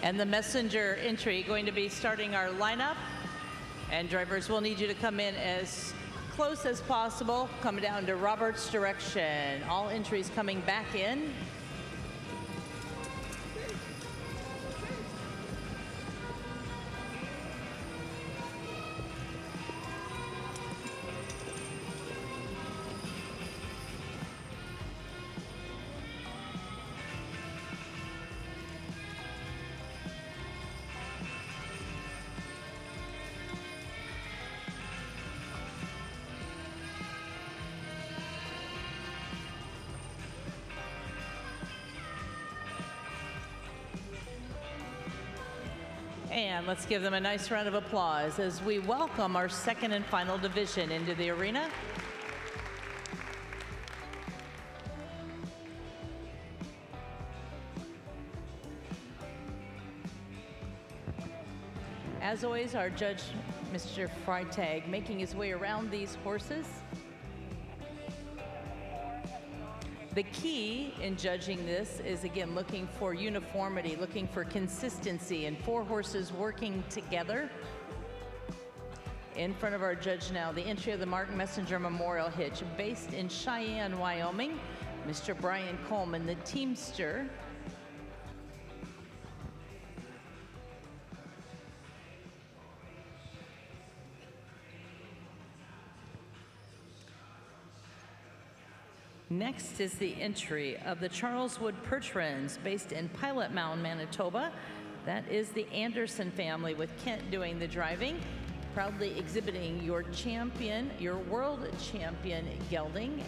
And the messenger entry going to be starting our lineup. And drivers will need you to come in as close as possible. Come down to Robert's direction. All entries coming back in. And let's give them a nice round of applause as we welcome our second and final division into the arena. As always, our judge, Mr. Freitag, making his way around these horses. The key in judging this is, again, looking for uniformity, looking for consistency, and 4 horses working together. In front of our judge now, the entry of the Martin Messenger Memorial Hitch, based in Cheyenne, Wyoming, Mr. Brian Coleman, the teamster. Next is the entry of the Charleswood Percherons, based in Pilot Mound, Manitoba. That is the Anderson family, with Kent doing the driving, proudly exhibiting your champion, your world champion gelding.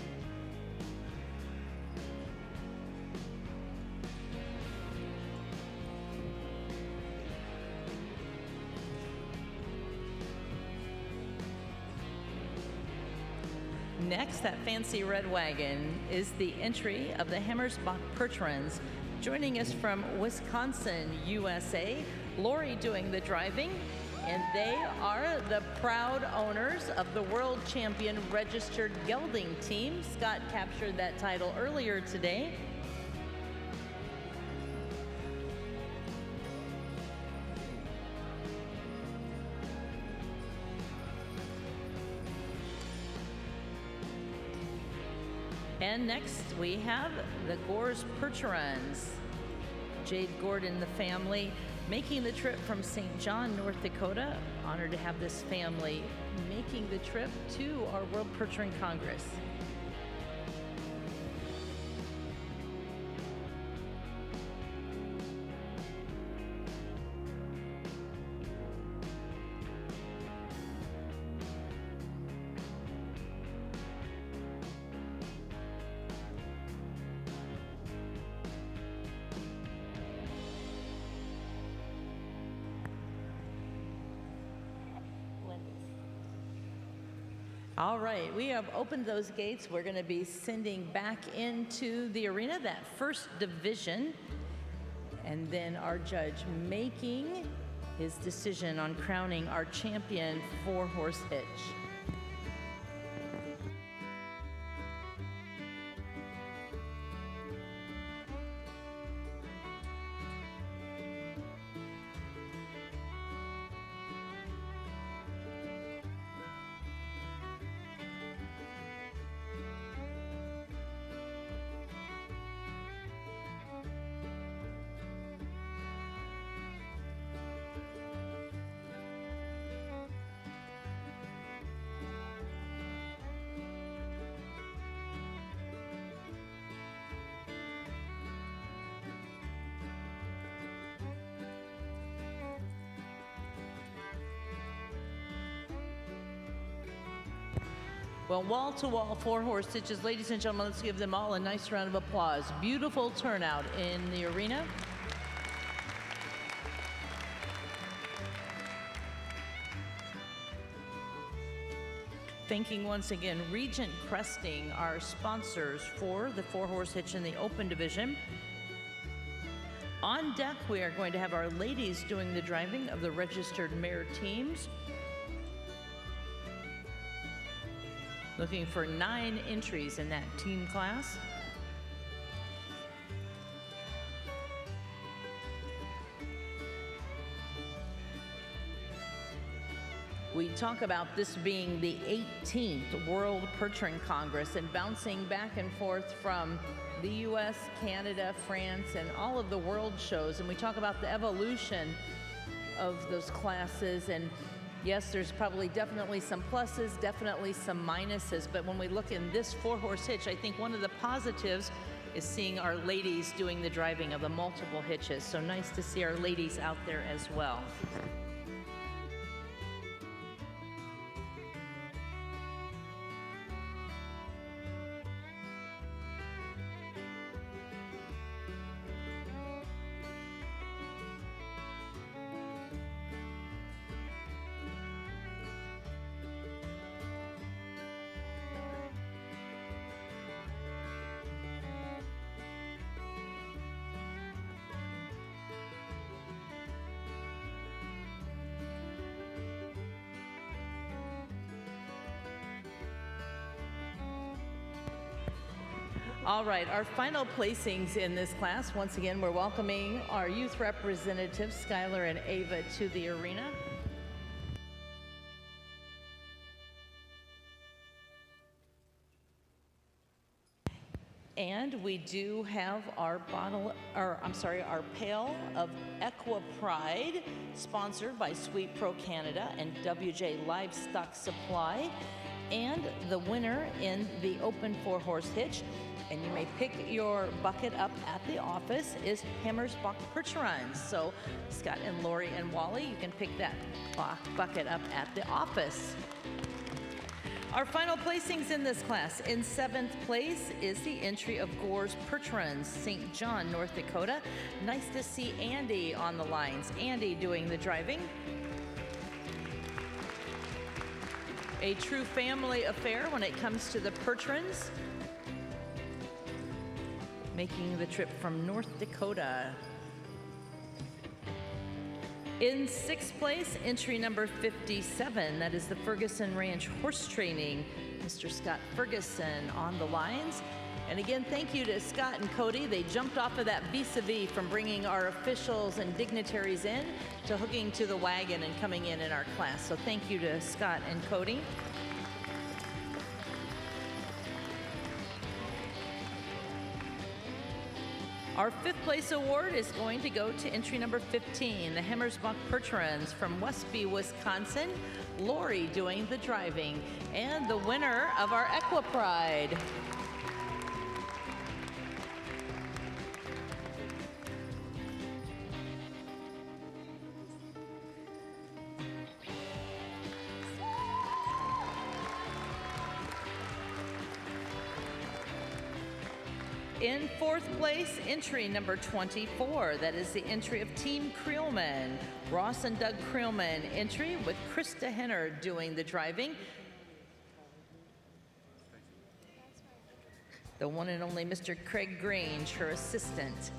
Next, that fancy red wagon is the entry of the Hammersbach Percherons. Joining us from Wisconsin, USA, Lori doing the driving, and they are the proud owners of the world champion registered gelding team. Scott captured that title earlier today. And next we have the Gores Percherons. Jade Gordon, the family, making the trip from St. John, North Dakota. Honored to have this family making the trip to our World Percheron Congress. All right, we have opened those gates. We're going to be sending back into the arena that first division, and then our judge making his decision on crowning our champion 4-horse hitch. Well, wall-to-wall 4-horse hitches, ladies and gentlemen, let's give them all a nice round of applause. Beautiful turnout in the arena. Thanking once again Regent Cresting, our sponsors for the 4-horse hitch in the open division. On deck, we are going to have our ladies doing the driving of the registered mare teams. Looking for 9 entries in that team class. We talk about this being the 18th World Percheron Congress, and bouncing back and forth from the US, Canada, France, and all of the world shows. And we talk about the evolution of those classes, and yes, there's probably definitely some pluses, definitely some minuses, but when we look in this 4-horse hitch, I think one of the positives is seeing our ladies doing the driving of the multiple hitches. So nice to see our ladies out there as well. All right, our final placings in this class. Once again, we're welcoming our youth representatives, Skylar and Ava, to the arena. And we do have our our pail of Equa Pride, sponsored by Sweet Pro Canada and WJ Livestock Supply. And the winner in the open 4-horse hitch, and you may pick your bucket up at the office, is Hammersbach Percheron. So Scott and Lori and Wally, you can pick that bucket up at the office. Our final placings in this class. In 7th place is the entry of Gore's Percherons, St. John, North Dakota. Nice to see Andy on the lines. Andy doing the driving. A true family affair when it comes to the Percherons, making the trip from North Dakota. In 6th place, entry number 57, that is the Ferguson Ranch Horse Training, Mr. Scott Ferguson on the lines. And again, thank you to Scott and Cody. They jumped off of that vis-a-vis from bringing our officials and dignitaries in to hooking to the wagon and coming in our class. So thank you to Scott and Cody. Our 5th place award is going to go to entry number 15, the Hammersbach Percherons from Westby, Wisconsin. Lori doing the driving, and the winner of our Equipride. In 4th place, entry number 24. That is the entry of Team Creelman. Ross and Doug Creelman entry with Krista Henner doing the driving. The one and only Mr. Craig Grange, her assistant.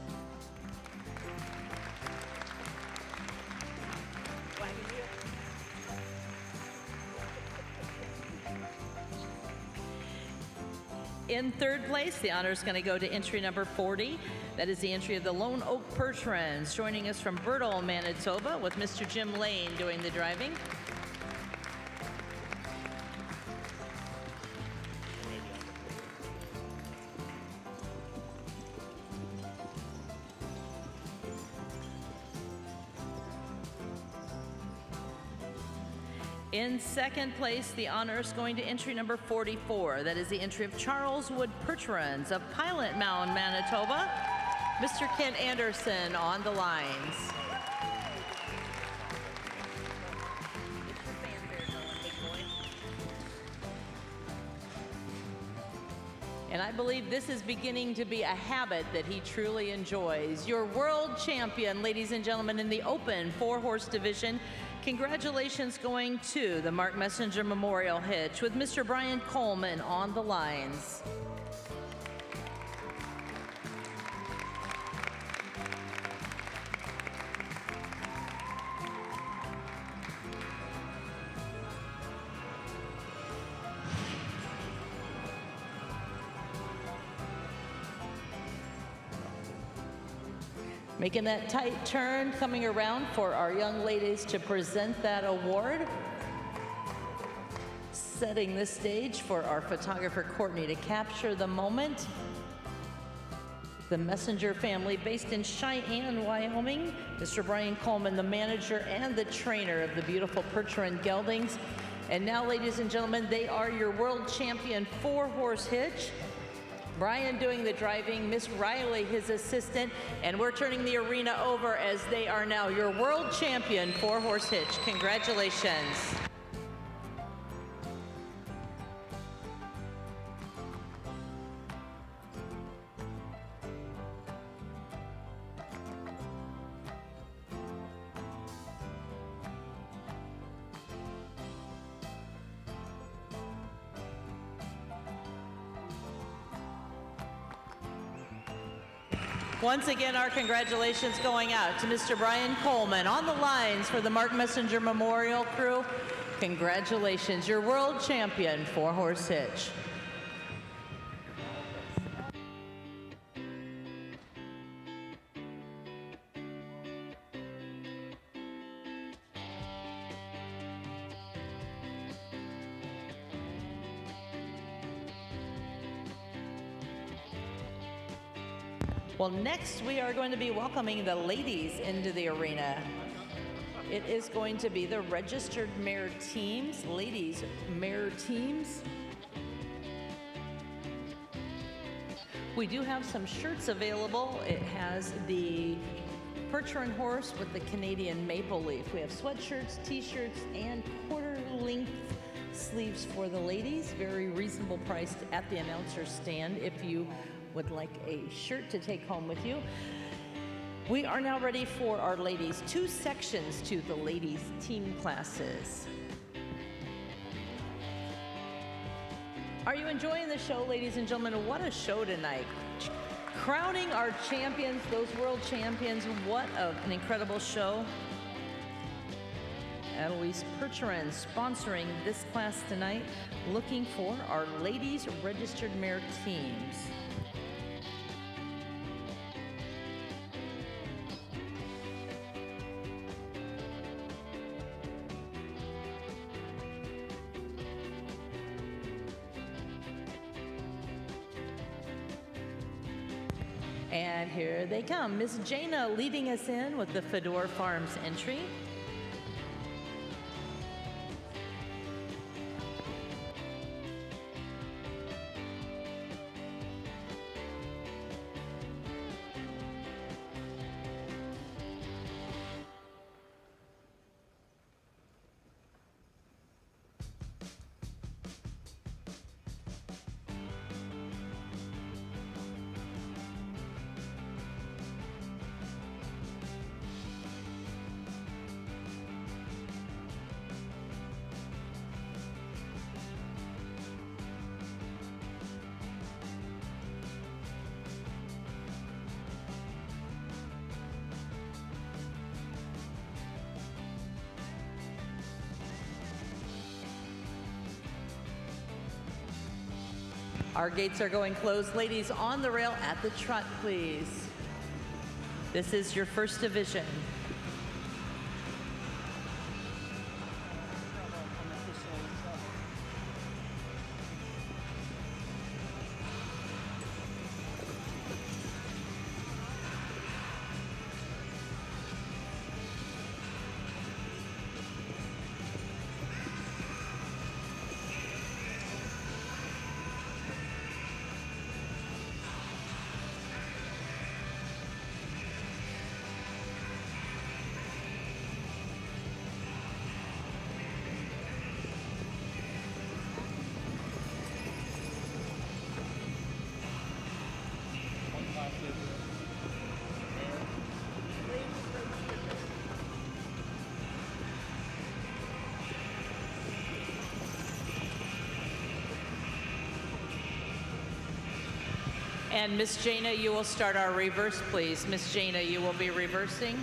In 3rd place, the honor is going to go to entry number 40. That is the entry of the Lone Oak Percherons, joining us from Bertle, Manitoba, with Mr. Jim Lane doing the driving. In 2nd place, the honor is going to entry number 44. That is the entry of Charles Wood Percherons of Pilot Mound, Manitoba. Mr. Kent Anderson on the lines. And I believe this is beginning to be a habit that he truly enjoys. Your world champion, ladies and gentlemen, in the open 4-horse division. Congratulations going to the Mark Messenger Memorial Hitch with Mr. Brian Coleman on the lines. Making that tight turn, coming around for our young ladies to present that award. Setting the stage for our photographer Courtney to capture the moment. The Messenger family based in Cheyenne, Wyoming. Mr. Brian Coleman, the manager and the trainer of the beautiful Percheron geldings. And now, ladies and gentlemen, they are your world champion 4-horse hitch. Brian doing the driving, Miss Riley, his assistant, and we're turning the arena over as they are now your world champion 4-horse hitch. Congratulations. Once again, our congratulations going out to Mr. Brian Coleman on the lines for the Mark Messenger Memorial Crew. Congratulations, your world champion 4-horse hitch. Well, next we are going to be welcoming the ladies into the arena. It is going to be the registered mare teams, ladies mare teams. We do have some shirts available. It has the Percheron horse with the Canadian maple leaf. We have sweatshirts, t-shirts, and quarter-length sleeves for the ladies. Very reasonable priced at the announcer's stand if you would like a shirt to take home with you. We are now ready for our ladies. 2 sections to the ladies' team classes. Are you enjoying the show, ladies and gentlemen? What a show tonight. Crowning our champions, those world champions. What an incredible show. Eloise Percheron sponsoring this class tonight, looking for our ladies registered mare teams. And here they come. Miss Jana leading us in with the Fedor Farms entry. Our gates are going closed. Ladies on the rail at the trot, please. This is your first division. And Miss Jana, you will start our reverse, please. Miss Jana, you will be reversing.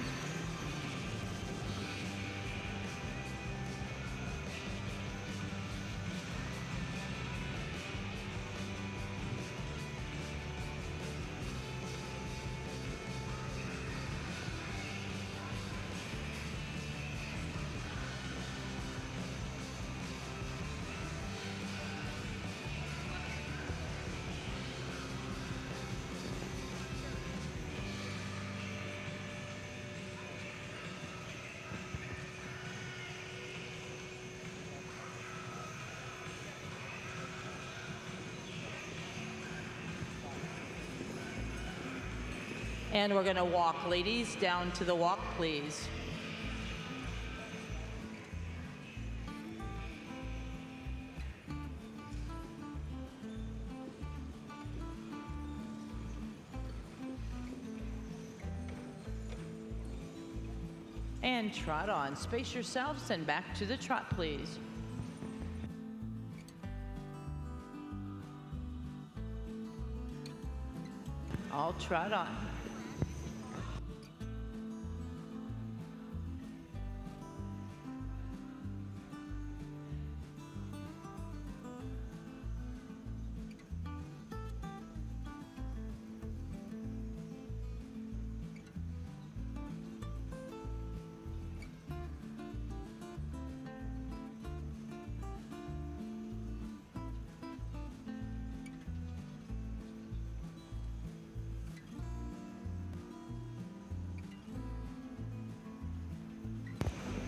And we're going to walk, ladies, down to the walk, please. And trot on. Space yourselves and back to the trot, please. All trot on.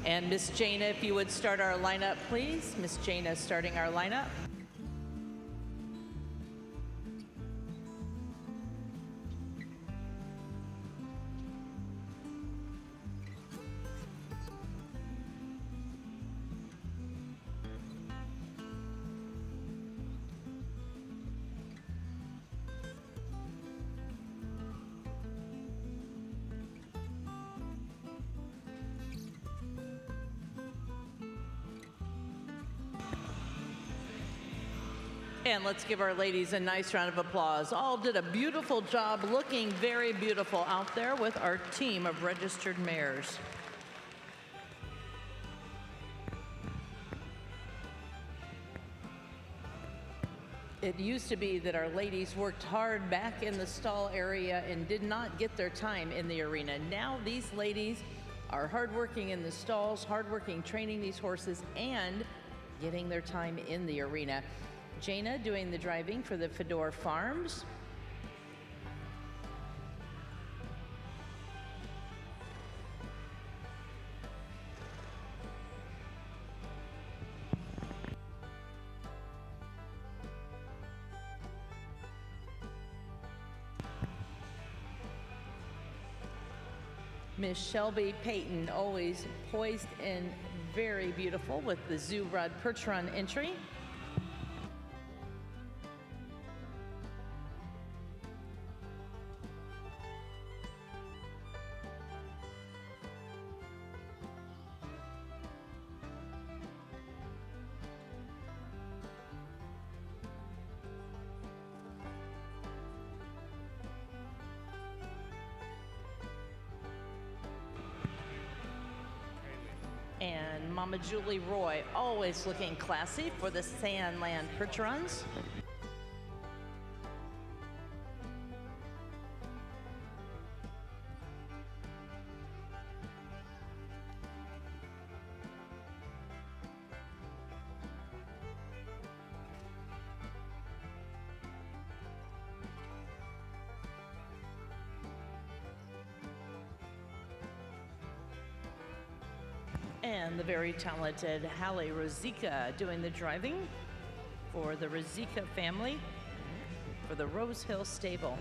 And Miss Jana, if you would start our lineup, please. Miss Jana starting our lineup. And let's give our ladies a nice round of applause. All did a beautiful job, looking very beautiful out there with our team of registered mares. It used to be that our ladies worked hard back in the stall area and did not get their time in the arena. Now these ladies are hardworking in the stalls, hardworking training these horses, and getting their time in the arena. Jana doing the driving for the Fedor Farms. Miss Shelby Payton, always poised and very beautiful with the Zoo-Rod Percheron entry. And Mama Julie Roy, always looking classy for the Sandland Percherons. And the very talented Hallie Rosica doing the driving for the Rosica family for the Rose Hill Stable.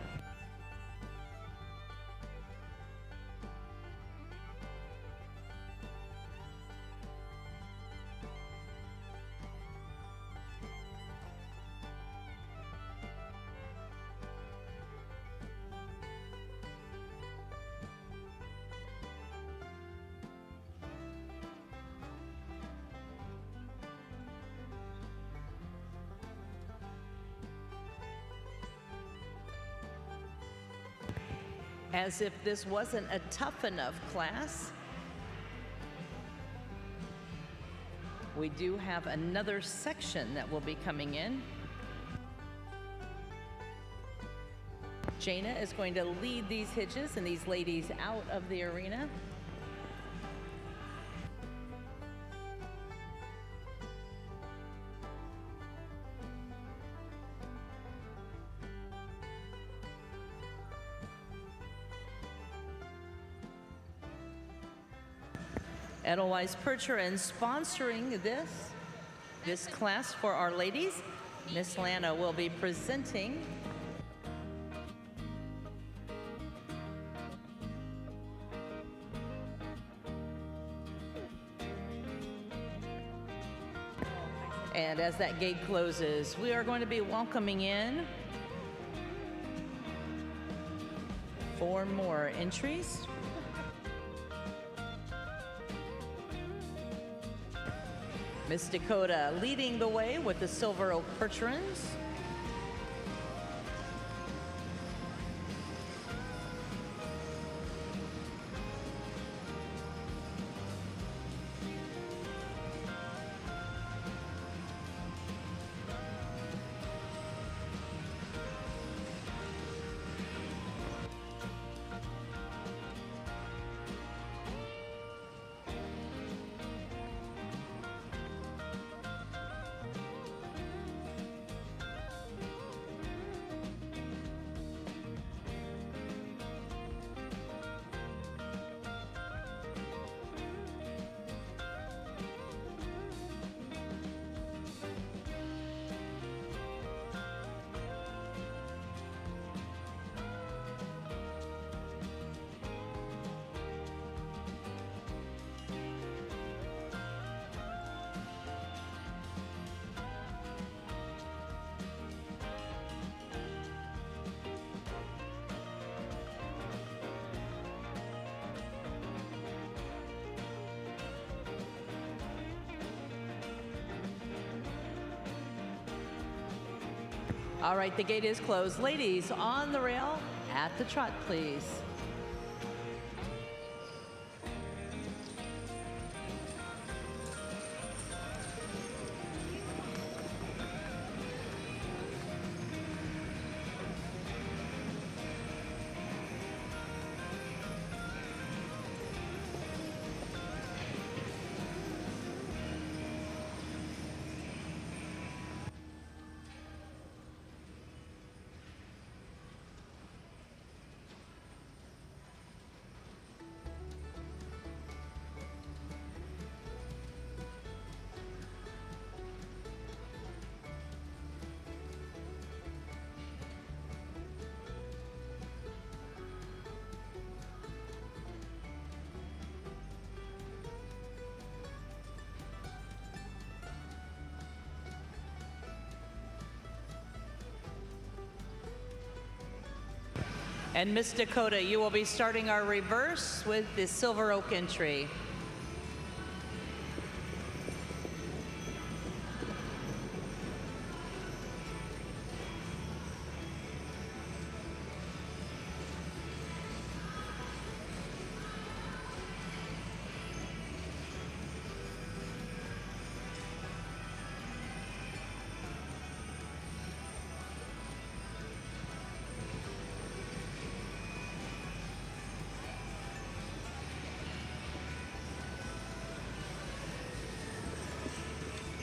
As if this wasn't a tough enough class, we do have another section that will be coming in. Jana is going to lead these hitches and these ladies out of the arena. Edelweiss Percheron sponsoring this class for our ladies. Miss Lana will be presenting. And as that gate closes, we are going to be welcoming in 4 more entries. Miss Dakota leading the way with the Silver Oak Percherons. All right, the gate is closed. Ladies, on the rail at the trot, please. And Miss Dakota, you will be starting our reverse with the Silver Oak entry.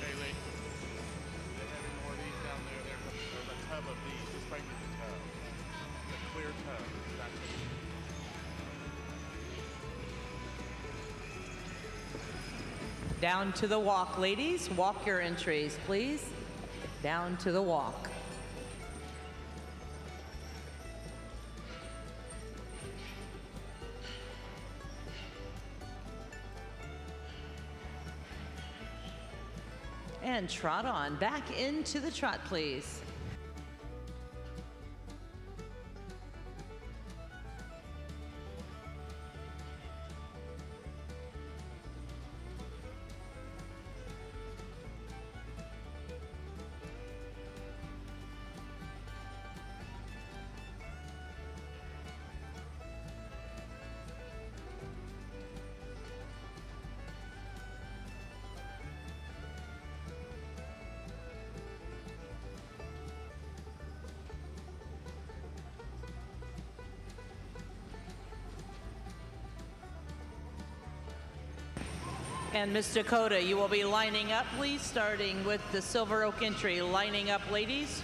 Haley, they have any more of these down there? There's a tub of these. Just bring me the tub. The clear tub. That's it. Down to the walk, ladies. Walk your entries, please. Down to the walk. And trot on. Back into the trot, please. And Miss Dakota, you will be lining up, please, starting with the Silver Oak entry. Lining up, ladies.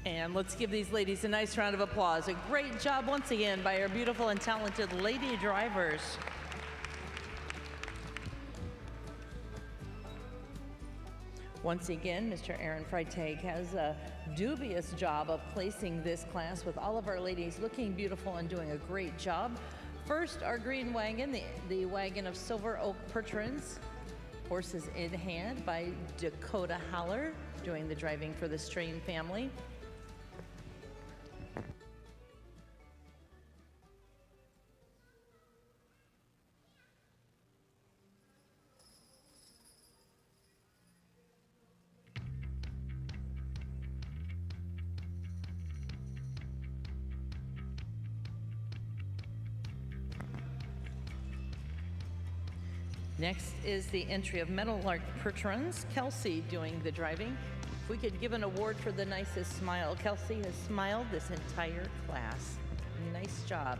And let's give these ladies a nice round of applause. A great job once again by our beautiful and talented lady drivers. Once again, Mr. Aaron Freitag has a dubious job of placing this class with all of our ladies looking beautiful and doing a great job. First, our green wagon, the wagon of Silver Oak Percherons. Horses in hand by Dakota Haller, doing the driving for the Strain family. Next is the entry of Meadowlark Percherons, Kelsey doing the driving. If we could give an award for the nicest smile. Kelsey has smiled this entire class. Nice job.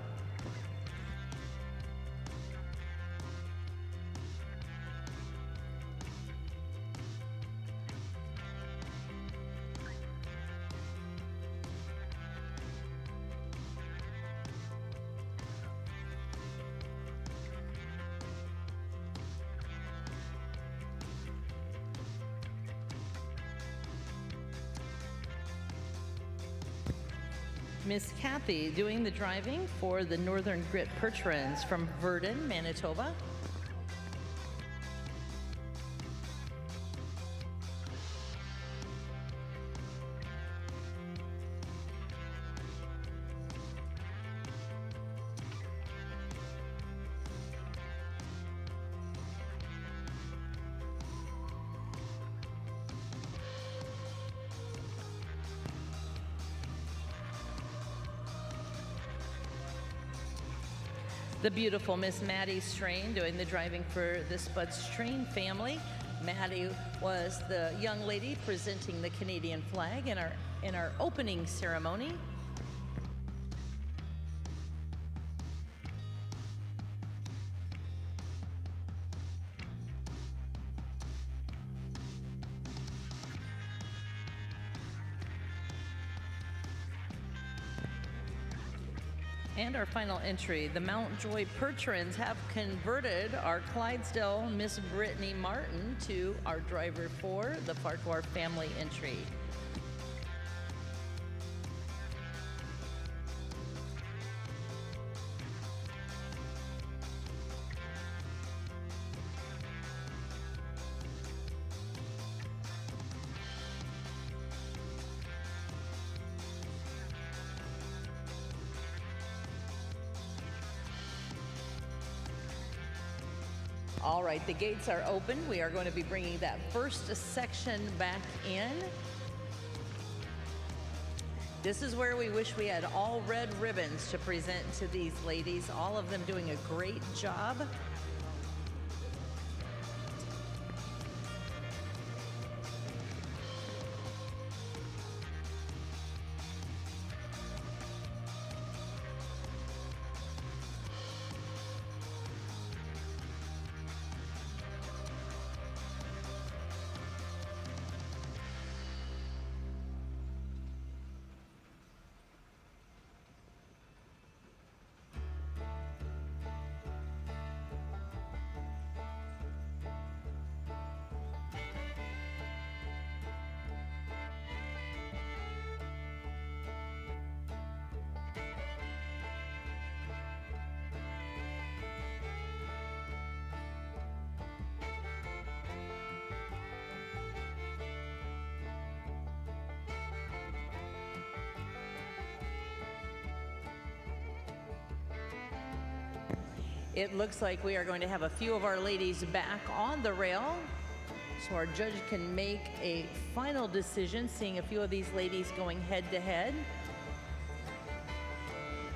Miss Kathy doing the driving for the Northern Grit Percherons from Verdun, Manitoba. The beautiful Miss Maddie Strain doing the driving for the Spud Strain family. Maddie was the young lady presenting the Canadian flag in our opening ceremony. And our final entry, the Mountjoy Percherons have converted our Clydesdale Miss Brittany Martin to our driver for the Farquhar family entry. All right, the gates are open. We are going to be bringing that first section back in. This is where we wish we had all red ribbons to present to these ladies, all of them doing a great job. It looks like we are going to have a few of our ladies back on the rail so our judge can make a final decision, seeing a few of these ladies going head to head.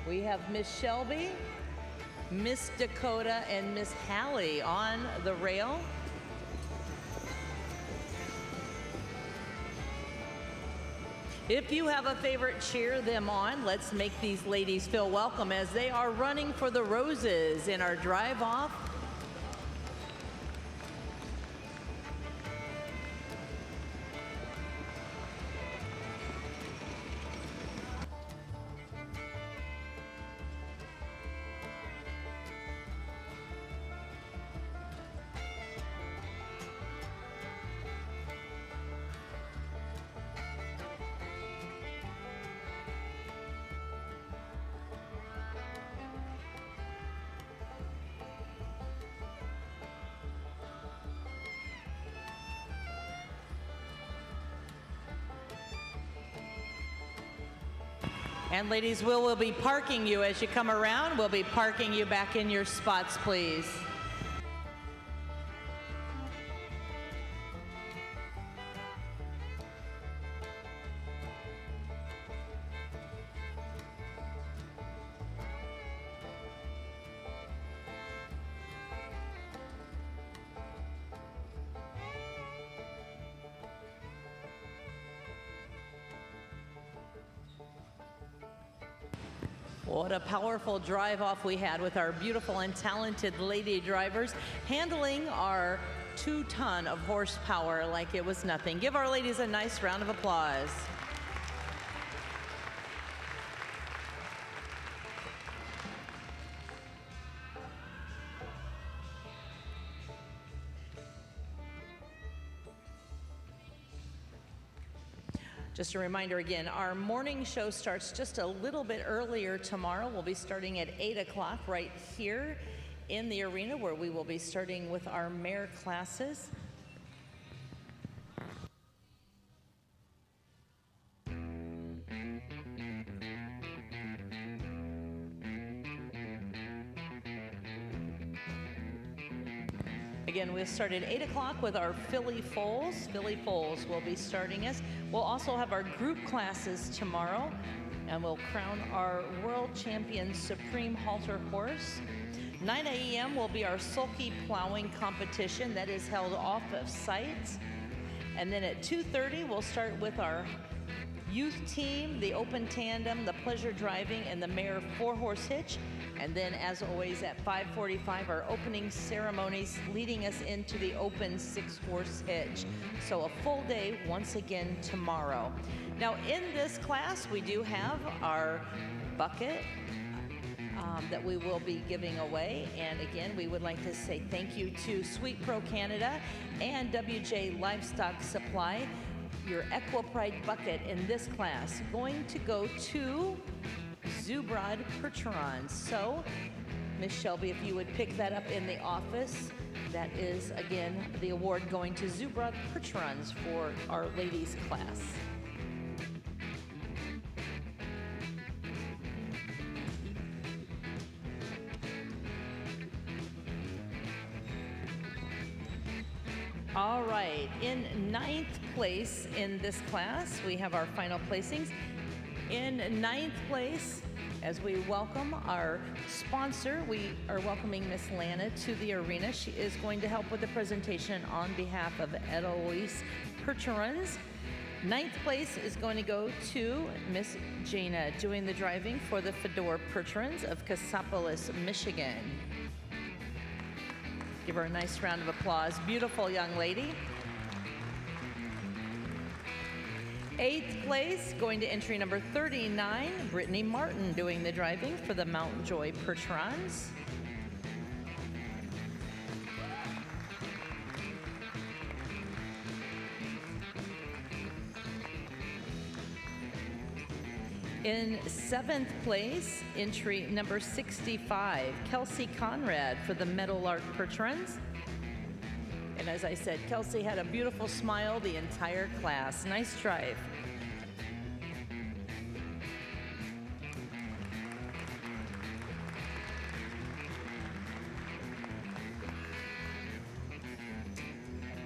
We have Miss Shelby, Miss Dakota, and Miss Hallie on the rail. If you have a favorite, cheer them on. Let's make these ladies feel welcome as they are running for the roses in our drive off. And ladies, we'll be parking you as you come around. We'll be parking you back in your spots, please. What a powerful drive off we had with our beautiful and talented lady drivers handling our 2-ton of horsepower like it was nothing. Give our ladies a nice round of applause. Just a reminder again, our morning show starts just a little bit earlier tomorrow. We'll be starting at 8 o'clock right here in the arena, where we will be starting with our Mare classes. Again, we'll start at 8 o'clock with our Philly Foals. Philly Foals will be starting us. We'll also have our group classes tomorrow, and we'll crown our world champion Supreme Halter horse. 9 a.m. will be our sulky plowing competition that is held off of site. And then at 2:30, we'll start with our youth team, the open tandem, the pleasure driving, and the Mare 4-horse hitch. And then, as always, at 5:45, our opening ceremonies leading us into the open 6-horse hitch. So a full day once again tomorrow. Now, in this class, we do have our bucket that we will be giving away. And again, we would like to say thank you to Sweet Pro Canada and WJ Livestock Supply. Your Equipride bucket in this class going to go to Zubrod Percheron. So, Miss Shelby, if you would pick that up in the office, that is, again, the award going to Zubrod Percherons for our ladies class. All right, in 9th place in this class, we have our final placings. In 9th place, as we welcome our sponsor, we are welcoming Miss Lana to the arena. She is going to help with the presentation on behalf of Eloise Percherons. 9th place is going to go to Miss Jana, doing the driving for the Fedor Percherons of Cassopolis, Michigan. Give her a nice round of applause. Beautiful young lady. 8th place, going to entry number 39, Brittany Martin, doing the driving for the Mountjoy Percherons. In 7th place, entry number 65, Kelsey Conrad for the Meadowlark Percherons. And as I said, Kelsey had a beautiful smile the entire class. Nice drive.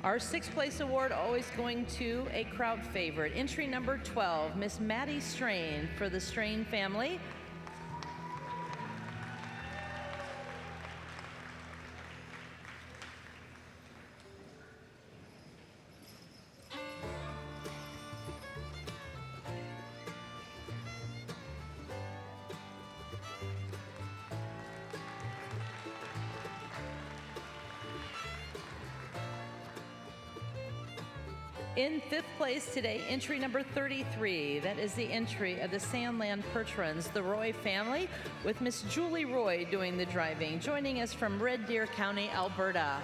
Our 6th place award always going to a crowd favorite. Entry number 12, Miss Maddie Strain for the Strain family. In 5th place today, entry number 33. That is the entry of the Sandland Percherons, the Roy family, with Miss Julie Roy doing the driving, joining us from Red Deer County, Alberta.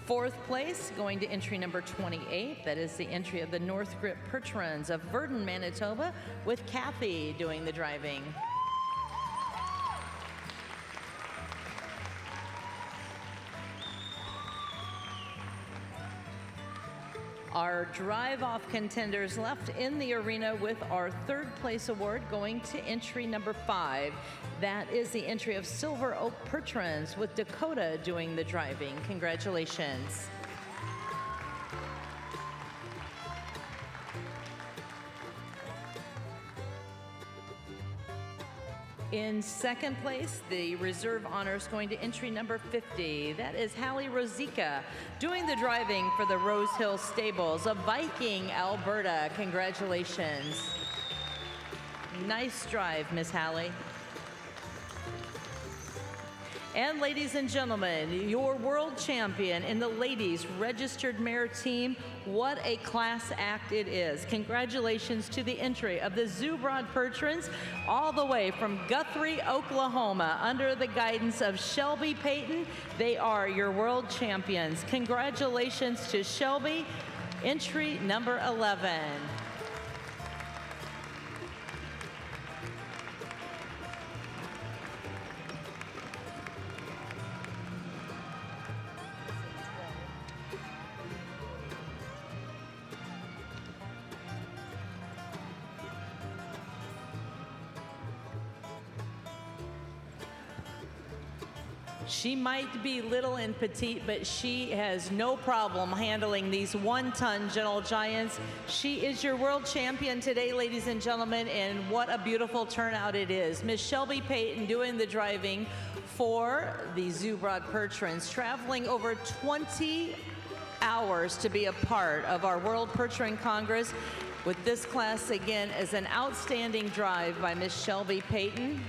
Fourth place, going to entry number 28. That is the entry of the North Grip Percherons of Verdon, Manitoba, with Kathy doing the driving. Our drive-off contenders left in the arena with our 3rd place award going to entry number 5. That is the entry of Silver Oak Percherons with Dakota doing the driving. Congratulations. In 2nd place, the reserve honors going to entry number 50. That is Hallie Rosica doing the driving for the Rose Hill Stables of Viking, Alberta. Congratulations. Nice drive, Miss Hallie. And ladies and gentlemen, your world champion in the ladies registered mare team. What a class act it is. Congratulations to the entry of the Zubrod Percherons all the way from Guthrie, Oklahoma, under the guidance of Shelby Payton. They are your world champions. Congratulations to Shelby, entry number 11. She might be little and petite, but she has no problem handling these one-ton gentle giants. She is your world champion today, ladies and gentlemen, and what a beautiful turnout it is. Miss Shelby Payton doing the driving for the Zubrod Percherons, traveling over 20 hours to be a part of our World Percheron Congress with this class, again, as an outstanding drive by Miss Shelby Payton.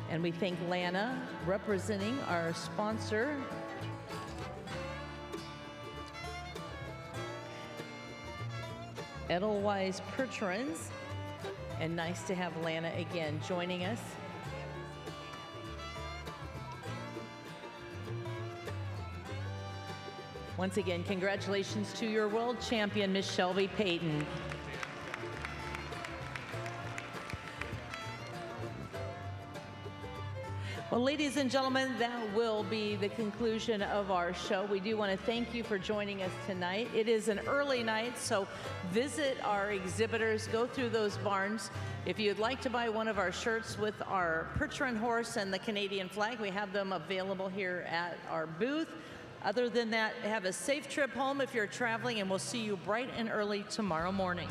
And we thank Lana, representing our sponsor. Edelweiss Percherons. And nice to have Lana again joining us. Once again, congratulations to your world champion, Miss Shelby Payton. Well, ladies and gentlemen, that will be the conclusion of our show. We do want to thank you for joining us tonight. It is an early night, so visit our exhibitors, go through those barns. If you'd like to buy one of our shirts with our Percheron horse and the Canadian flag, we have them available here at our booth. Other than that, have a safe trip home if you're traveling, and we'll see you bright and early tomorrow morning.